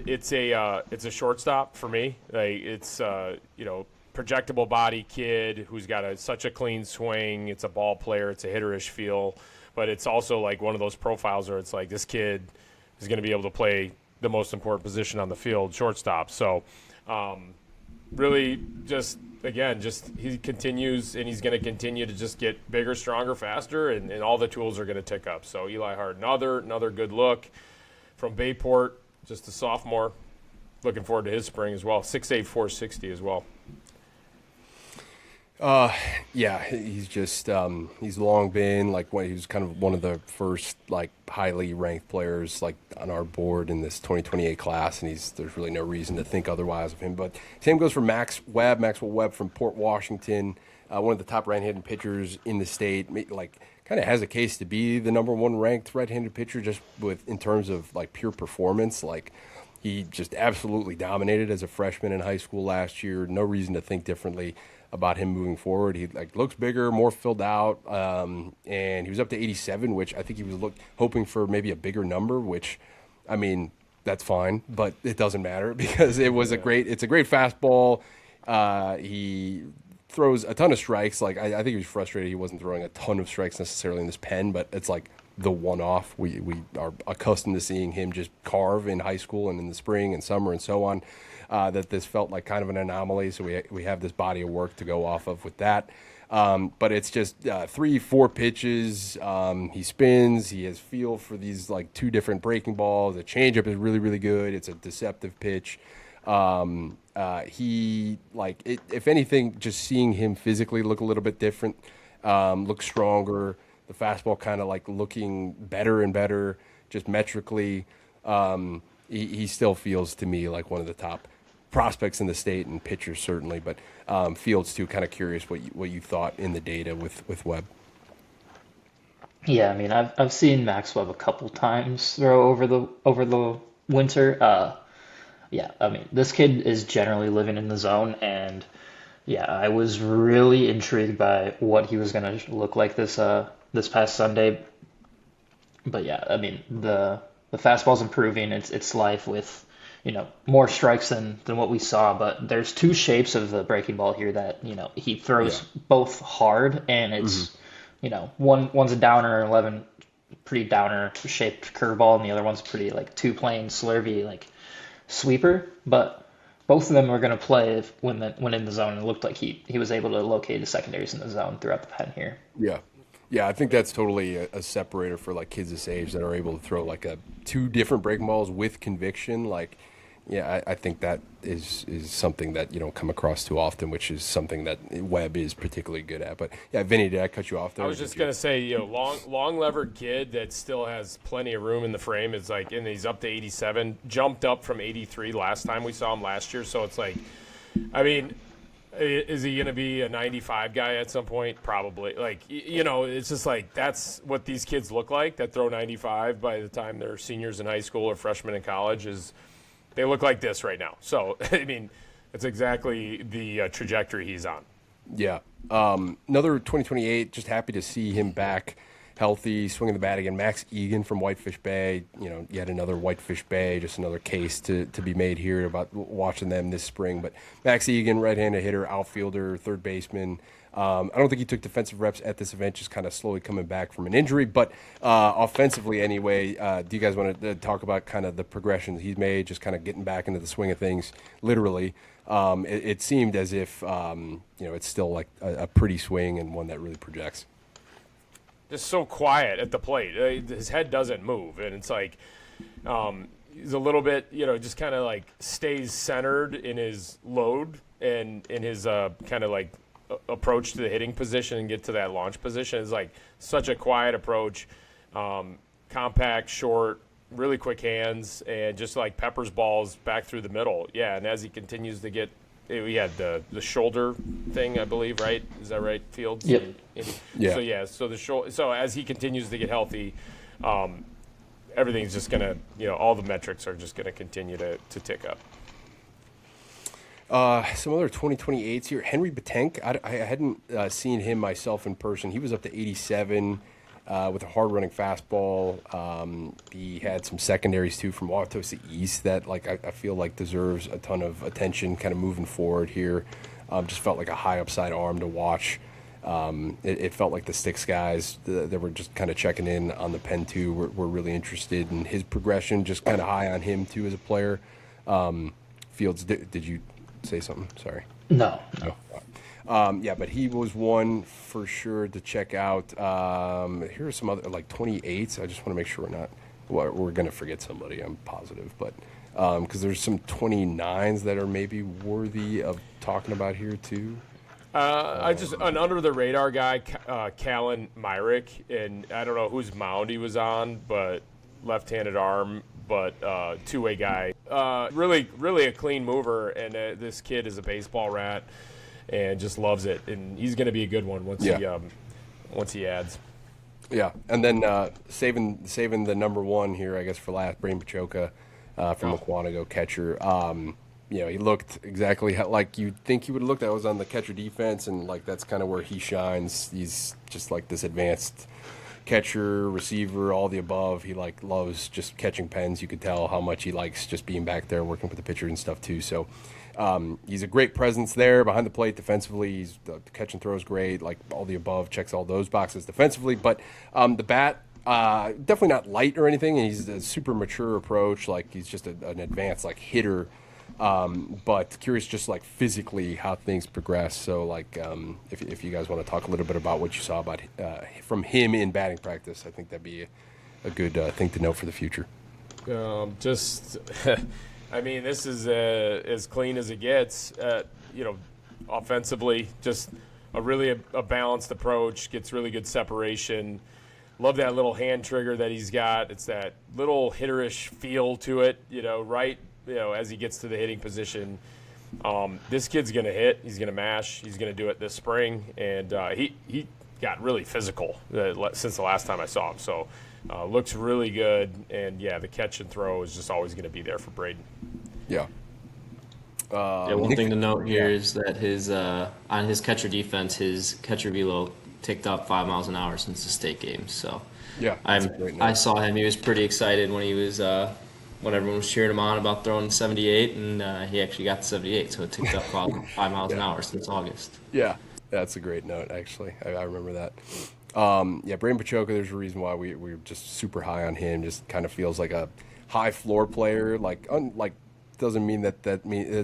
it's a shortstop for me. Like it's projectable body kid who's got such a clean swing. It's a ball player. It's a hitterish feel, but it's also like one of those profiles where it's like this kid is going to be able to play the most important position on the field, shortstop. So really he continues, and he's going to continue to just get bigger, stronger, faster, and all the tools are going to tick up. So Eli Hart, another good look from Bayport, just a sophomore. Looking forward to his spring as well. 6'8", 460 as well. Yeah, he's just he's long been like he was kind of one of the first like highly ranked players like on our board in this 2028 class, and there's really no reason to think otherwise of him. But same goes for Maxwell Webb from Port Washington, one of the top right-handed pitchers in the state. Like kind of has a case to be the number one ranked right-handed pitcher just in terms of like pure performance. Like he just absolutely dominated as a freshman in high school last year. No reason to think differently about him moving forward. He looks bigger, more filled out, and he was up to 87, which I think he was hoping for maybe a bigger number, which, I mean, that's fine, but it doesn't matter because it's a great fastball. He throws a ton of strikes. Like I think he was frustrated he wasn't throwing a ton of strikes necessarily in this pen, but it's like the one-off. We are accustomed to seeing him just carve in high school and in the spring and summer and so on. That this felt like kind of an anomaly, so we have this body of work to go off of with that. But it's just 3-4 pitches. He spins. He has feel for these like two different breaking balls. The changeup is really, really good. It's a deceptive pitch. If anything, just seeing him physically look a little bit different, look stronger. The fastball kind of like looking better and better, just metrically. He still feels to me like one of the top prospects in the state and pitchers certainly, but Fields too. Kind of curious what you thought in the data with Webb. Yeah, I mean, I've seen Max Webb a couple times throw over the winter. Yeah, I mean, this kid is generally living in the zone, and yeah, I was really intrigued by what he was going to look like this past Sunday. But yeah, I mean, the fastball's improving. It's life with more strikes than what we saw, but there's two shapes of the breaking ball here that he throws both hard, and it's one's a downer 11 pretty downer shaped curveball, and the other one's pretty like two plane slurvy like sweeper, but both of them are going to play when in the zone, and it looked like he was able to locate his secondaries in the zone throughout the pen here. Yeah, I think that's totally a separator for like kids this age that are able to throw like two different breaking balls with conviction. Like, yeah, I think that is something that you don't come across too often, which is something that Webb is particularly good at. But yeah, Vinny, did I cut you off there? I was just gonna say, long levered kid that still has plenty of room in the frame. Is like, and he's up to 87, jumped up from 83 last time we saw him last year. So it's like, I mean, is he going to be a 95 guy at some point? Probably. Like, it's just like that's what these kids look like that throw 95 by the time they're seniors in high school or freshmen in college. They look like this right now. So, I mean, it's exactly the trajectory he's on. Yeah. Another 2028, just happy to see him back healthy, swinging the bat again. Max Egan from Whitefish Bay, yet another Whitefish Bay, just another case to be made here about watching them this spring. But Max Egan, right-handed hitter, outfielder, third baseman. I don't think he took defensive reps at this event, just kind of slowly coming back from an injury. But offensively anyway, do you guys want to talk about kind of the progressions he's made, just kind of getting back into the swing of things, literally? It seemed as if, it's still like a pretty swing and one that really projects. Just so quiet at the plate. His head doesn't move, and it's like he's a little bit, just kind of like stays centered in his load and in his kind of like approach to the hitting position and get to that launch position. Is like such a quiet approach, compact, short, really quick hands, and just like peppers balls back through the middle. Yeah, and as he continues to get he had the shoulder thing, I believe, right? Is that right, Fields? Yep. Yeah. So the shoulder. So as he continues to get healthy, everything's just gonna, all the metrics are just gonna continue to tick up. Some other 2028s here. Henry Batenk. I hadn't seen him myself in person. He was up to 87 with a hard-running fastball. He had some secondaries, too, from Wausau East that I feel like deserves a ton of attention kind of moving forward here. Just felt like a high upside arm to watch. It felt like the Sticks guys that were just kind of checking in on the pen, too, were really interested in his progression, just kind of high on him, too, as a player. Fields, did you say something? Sorry. No. Yeah, but he was one for sure to check out. Here are some other 28s. I just want to make sure we're going to forget somebody. I'm positive, but because there's some 29s that are maybe worthy of talking about here too. An under the radar guy, Callan Myrick, and I don't know whose mound he was on, but left-handed arm. But two-way guy, really a clean mover, and this kid is a baseball rat, and just loves it. And he's going to be a good one once he adds. Yeah, and then saving the number one here, I guess, for last, Brain Pachoka from Aquanago catcher. He looked exactly like you'd think he would have looked. That was on the catcher defense, and that's kind of where he shines. He's just this advanced catcher, receiver, all the above. He loves just catching pens. You could tell how much he likes just being back there working with the pitcher and stuff too. So he's a great presence there behind the plate defensively. He's the catch and throw is great. All the above, checks all those boxes defensively. But the bat, definitely not light or anything. And he's a super mature approach. He's just an advanced hitter. But curious just physically how things progress. So if you guys want to talk a little bit about what you saw about from him in batting practice, I think that'd be a good thing to know for the future. I mean, this is as clean as it gets. Offensively, just a balanced approach, gets really good separation. Love that little hand trigger that he's got. It's that little hitterish feel to it, right? As he gets to the hitting position. This kid's going to hit. He's going to mash. He's going to do it this spring. And he got really physical since the last time I saw him. So looks really good. And, the catch and throw is just always going to be there for Braden. Yeah. One thing to note here is that his on his catcher defense, his catcher velo ticked up 5 miles an hour since the state game. So I saw him. He was pretty excited when he was when everyone was cheering him on about throwing 78, and he actually got to 78, so it ticked up 5 miles an hour since August. Yeah, that's a great note, actually. I remember that. Brain Pachoka, there's a reason why we're just super high on him. Just kind of feels like a high floor player. Doesn't mean it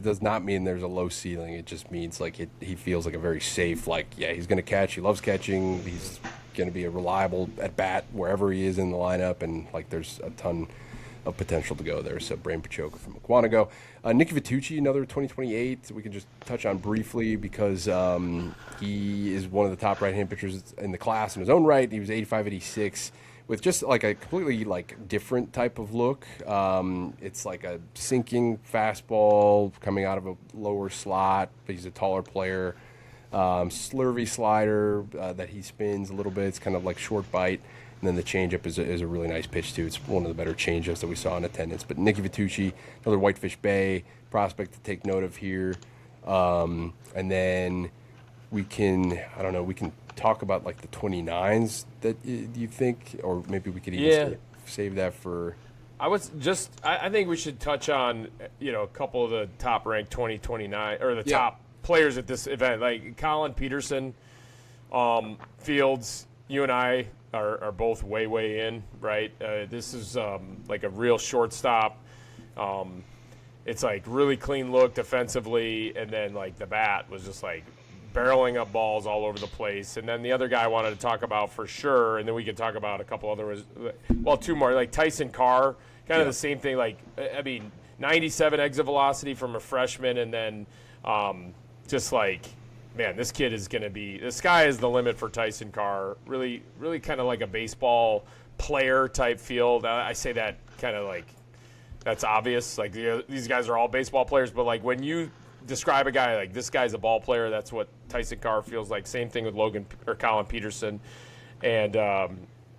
does not mean there's a low ceiling. It just means he feels like a very safe. He's going to catch. He loves catching. He's going to be a reliable at bat wherever he is in the lineup, and there's a ton of potential to go there. So Brain Pachoka from Aquanago. Nicky Vitucci, another 2028 we can just touch on briefly because he is one of the top right-hand pitchers in the class in his own right. He was 85-86 with just a completely different type of look. It's a sinking fastball coming out of a lower slot, but he's a taller player. Slurvy slider that he spins a little bit. It's kind of short bite. And then the changeup is a really nice pitch, too. It's one of the better changeups that we saw in attendance. But Nicky Vitucci, another Whitefish Bay prospect to take note of here. And then we can talk about the 29s that you think, or maybe we could even save that for. I think we should touch on, a couple of the top ranked 2029 or the top players at this event, like Colin Peterson, Fields. You and I are both way in, right? This is a real shortstop. It's really clean look defensively, and then the bat was just barreling up balls all over the place. And then the other guy I wanted to talk about for sure, and then we can talk about a couple other, two more, Tyson Carr, kind of the same thing. 97 exit velocity from a freshman, and then man, this kid is going to be – the sky is the limit for Tyson Carr. Really, really kind of like a baseball player type field. I say that kind of that's obvious. These guys are all baseball players. But, when you describe a guy like this guy's a ball player, that's what Tyson Carr feels like. Same thing with Colin Peterson and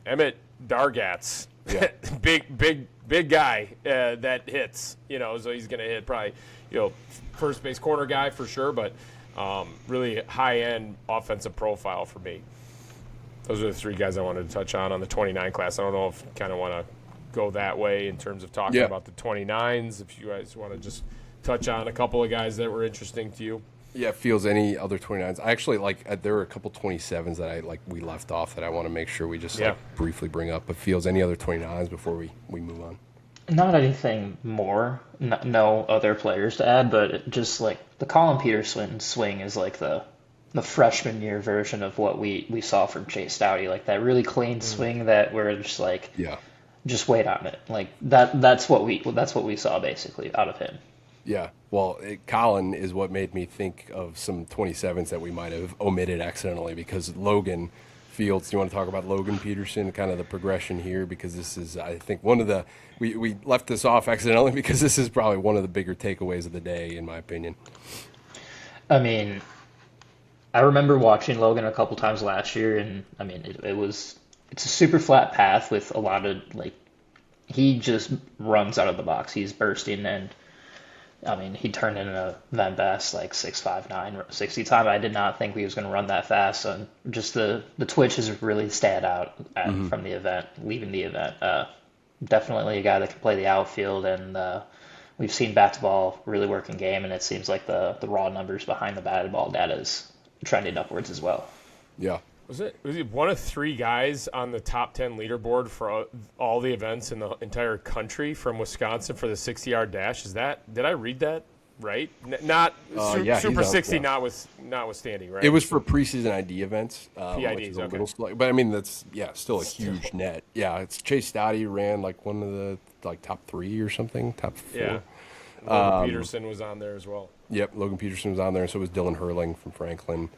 Emmett Dargatz. Yeah. big guy that hits. So he's going to hit probably first base corner guy for sure, but really high end offensive profile for me. Those are the three guys I wanted to touch on the 29 class. I don't know if you kind of want to go that way in terms of talking about the 29s. If you guys want to just touch on a couple of guys that were interesting to you. Yeah, feels any other 29s. I actually there were a couple 27s that we left off that I want to make sure we just briefly bring up. But feels any other 29s before we move on? Not anything more. No other players to add, but just like the Colin Peterson swing is like the freshman year version of what we saw from Chase Doughty, like that really clean swing that we're just like, just wait on it. Like that's what we saw basically out of him. Yeah. Well, Colin is what made me think of some 27s that we might have omitted accidentally, because Logan Fields, you want to talk about Logan Peterson, kind of the progression here, because this is, I think, one of the, we left this off accidentally because this is probably one of the bigger takeaways of the day, in my opinion. I mean, I remember watching Logan a couple times last year, and I mean, it's a super flat path with a lot of, like, he just runs out of the box. He's bursting, and I mean, he turned in a Van Best like 6.59 60 time. I did not think he was going to run that fast. And just the twitches really stand out from the event, leaving the event. Definitely a guy that can play the outfield, and we've seen bat to ball really work in game, and it seems like the raw numbers behind the batted ball data is trending upwards as well. Yeah. Was he one of three guys on the top 10 leaderboard for all the events in the entire country from Wisconsin for the 60-yard dash? Did I read that right? Not Super 60, notwithstanding, right? It was for preseason ID events. PIDs, okay. But I mean, that's still a huge net. Yeah, it's Chase Doughty ran like one of the top 3 or something, top 4. Yeah. Logan Peterson was on there as well. Yep, Logan Peterson was on there, and so was Dylan Hurling from Franklin.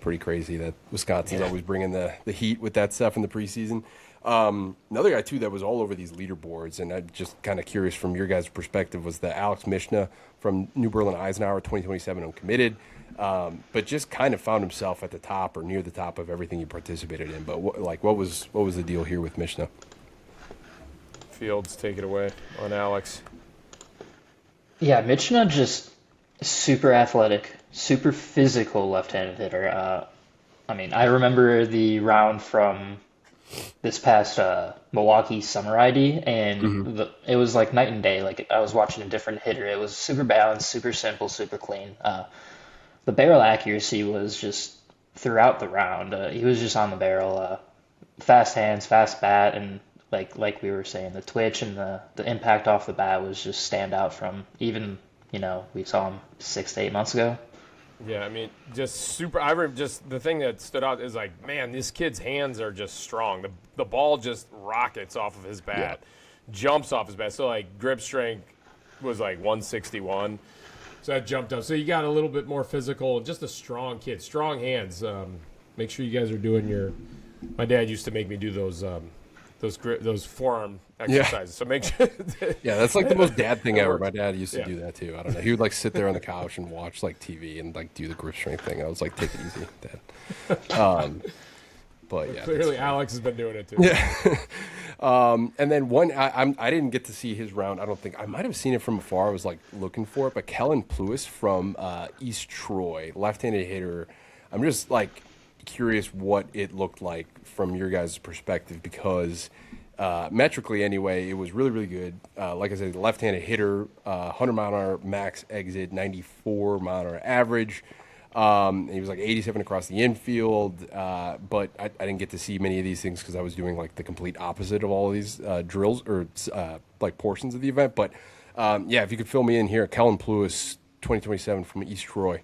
Pretty crazy that Wisconsin's always bringing the heat with that stuff in the preseason. Another guy, too, that was all over these leaderboards, and I'm just kind of curious from your guys' perspective, was the Alex Mishna from New Berlin Eisenhower, 2027 uncommitted, but just kind of found himself at the top or near the top of everything he participated in. But what was the deal here with Mishna? Fields, take it away on Alex. Yeah, Mishna just super athletic, super physical left-handed hitter. I remember the round from this past Milwaukee Summer ID, and it was like night and day. Like, I was watching a different hitter. It was super balanced, super simple, super clean. The barrel accuracy was just throughout the round. He was just on the barrel. Fast hands, fast bat, and like we were saying, the twitch and the impact off the bat was just stand out from even, we saw him 6 to 8 months ago. Yeah, I mean, just super. Just the thing that stood out is like, man, this kid's hands are just strong. The ball just rockets off of his bat, jumps off his bat. So like grip strength was like 161. So that jumped up. So you got a little bit more physical, just a strong kid, strong hands. Make sure you guys are doing your. My dad used to make me do those forearm exercises. So make sure. Yeah, that's like the most dad thing ever. My dad used to do that too. I don't know. He would sit there on the couch and watch TV and do the grip strength thing. I was like, take it easy, Dad. But yeah, clearly Alex has been doing it too. Yeah. And then I didn't get to see his round. I don't think I might have seen it from afar. I was looking for it, but Kellen Pluis from East Troy, left-handed hitter. I'm just curious what it looked like from your guys' perspective, because metrically anyway, it was really, really good. Like I said, left-handed hitter, 100-mile-an-hour max exit, 94-mile-an-hour average. He was 87 across the infield, but I didn't get to see many of these things because I was doing the complete opposite of all of these drills or portions of the event. But if you could fill me in here, Kellen Pluis, 2027 from East Troy.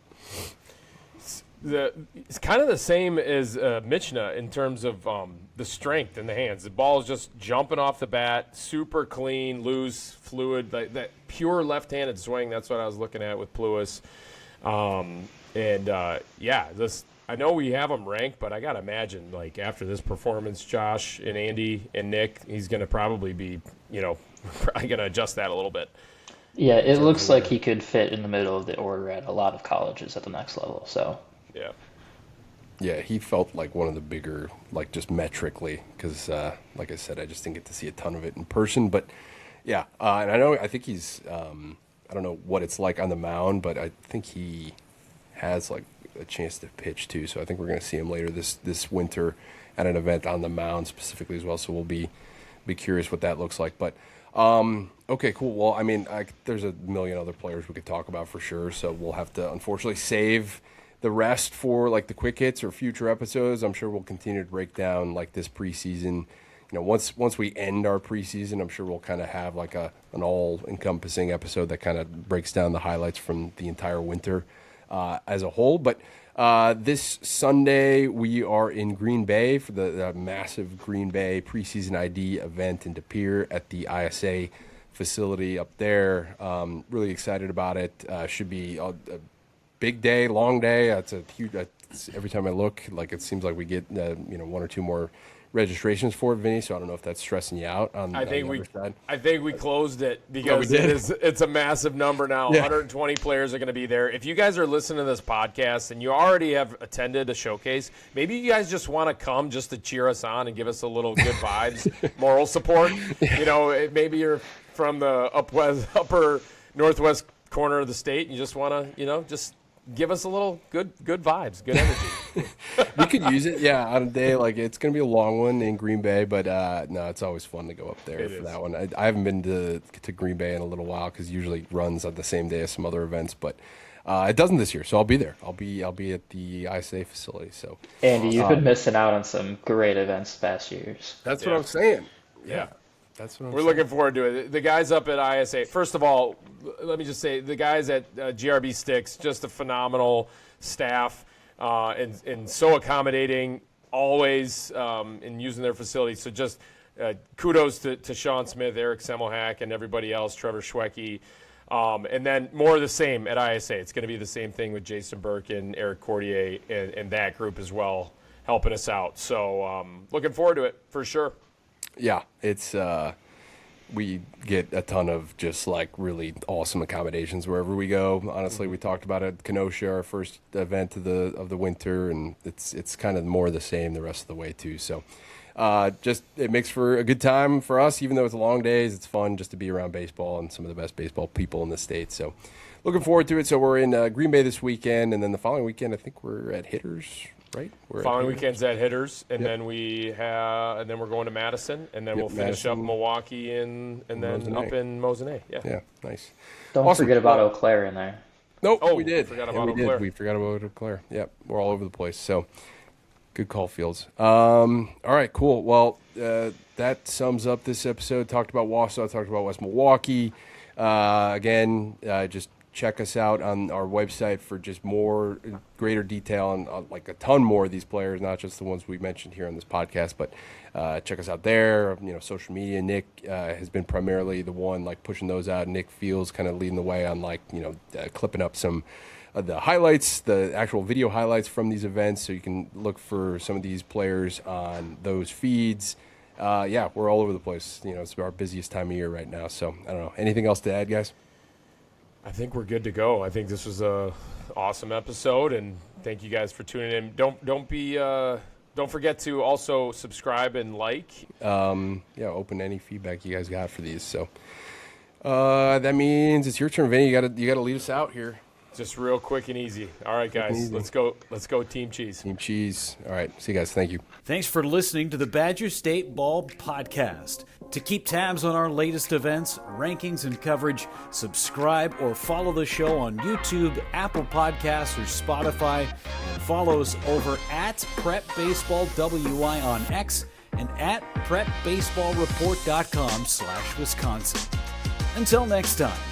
It's kind of the same as Michna in terms of the strength in the hands. The ball is just jumping off the bat, super clean, loose, fluid, that pure left-handed swing. That's what I was looking at with Pluis. I know we have him ranked, but I got to imagine, after this performance, Josh and Andy and Nick, he's going to probably be, probably going to adjust that a little bit. Yeah, it looks like he could fit in the middle of the order at a lot of colleges at the next level. So Yeah. Yeah, he felt like one of the bigger, like just metrically, because like I said, I just didn't get to see a ton of it in person. But yeah, and I think he's, I don't know what it's like on the mound, but I think he has like a chance to pitch too. So I think we're going to see him later this winter at an event on the mound specifically as well. So we'll be curious what that looks like. But okay, cool. Well, I mean, there's a million other players we could talk about for sure. So we'll have to unfortunately save the rest for like the quick hits or future episodes. I'm sure we'll continue to break down like this preseason. You know, once we end our preseason, I'm sure we'll kind of have like an all-encompassing episode that kind of breaks down the highlights from the entire winter as a whole. But this Sunday we are in Green Bay for the massive Green Bay Preseason ID event in De Pere at the ISA facility up there. Really excited about it. Should be a big day, long day. It's a huge. Every time I look, like it seems like we get one or two more registrations for it, Vinny. So I don't know if that's stressing you out. I think we closed it because it's a massive number now. Yeah. 120 players are going to be there. If you guys are listening to this podcast and you already have attended a showcase, maybe you guys just want to come just to cheer us on and give us a little good vibes, moral support. You know, maybe you're from the upper northwest corner of the state and you just want to, just give us a little good vibes, good energy. We could use it, yeah, on a day like it's going to be a long one in Green Bay, but no, it's always fun to go up there for that one. I haven't been to Green Bay in a little while because usually it runs on the same day as some other events, but it doesn't this year, so I'll be there. I'll be at the ISA facility. So Andy, you've been missing out on some great events past years. That's what I'm saying. Yeah. We're looking forward to it. The guys up at ISA, first of all, let me just say, the guys at GRB Sticks, just a phenomenal staff and so accommodating always in using their facilities. So just kudos to Sean Smith, Eric Semmelhack, and everybody else, Trevor Schwecke. And then more of the same at ISA. It's going to be the same thing with Jason Burke and Eric Cordier and that group as well, helping us out. So looking forward to it for sure. Yeah, it's we get a ton of just like really awesome accommodations wherever we go. Honestly, we talked about it, Kenosha, our first event of the winter, and it's kind of more the same the rest of the way too. So just it makes for a good time for us, even though it's long days. It's fun just to be around baseball and some of the best baseball people in the state. So looking forward to it. So we're in Green Bay this weekend, and then the following weekend I think we're at Hitters. Right. Following weekend's at Hitters, and then we're going to Madison, and then we'll finish up Milwaukee and then Mosinee. Up in Mosinee. Yeah, nice. Don't forget about Eau Claire in there. Nope, we did. Forgot about Eau Claire. We forgot about Eau Claire. Yep, we're all over the place. So good call, Fields. All right, cool. Well, that sums up this episode. Talked about Wausau. Talked about West Milwaukee. Again, just check us out on our website for just greater detail and like a ton more of these players, not just the ones we mentioned here on this podcast, but check us out there. Social media. Nick has been primarily the one like pushing those out. Nick Fields kind of leading the way on clipping up some of the highlights, the actual video highlights from these events, so you can look for some of these players on those feeds. We're all over the place. It's our busiest time of year right now. So I don't know. Anything else to add, guys? I think we're good to go. I think this was a awesome episode, and thank you guys for tuning in. Don't forget to also subscribe and like. Open any feedback you guys got for these. So that means it's your turn, Vinny. You gotta lead us out here. Just real quick and easy. All right, guys, let's go. Let's go, Team Cheese. Team Cheese. All right, see you guys. Thank you. Thanks for listening to the Badger State Ball Podcast. To keep tabs on our latest events, rankings, and coverage, subscribe or follow the show on YouTube, Apple Podcasts, or Spotify, and follow us over at PrepBaseballWI on X and at PrepBaseballReport.com/Wisconsin. Until next time.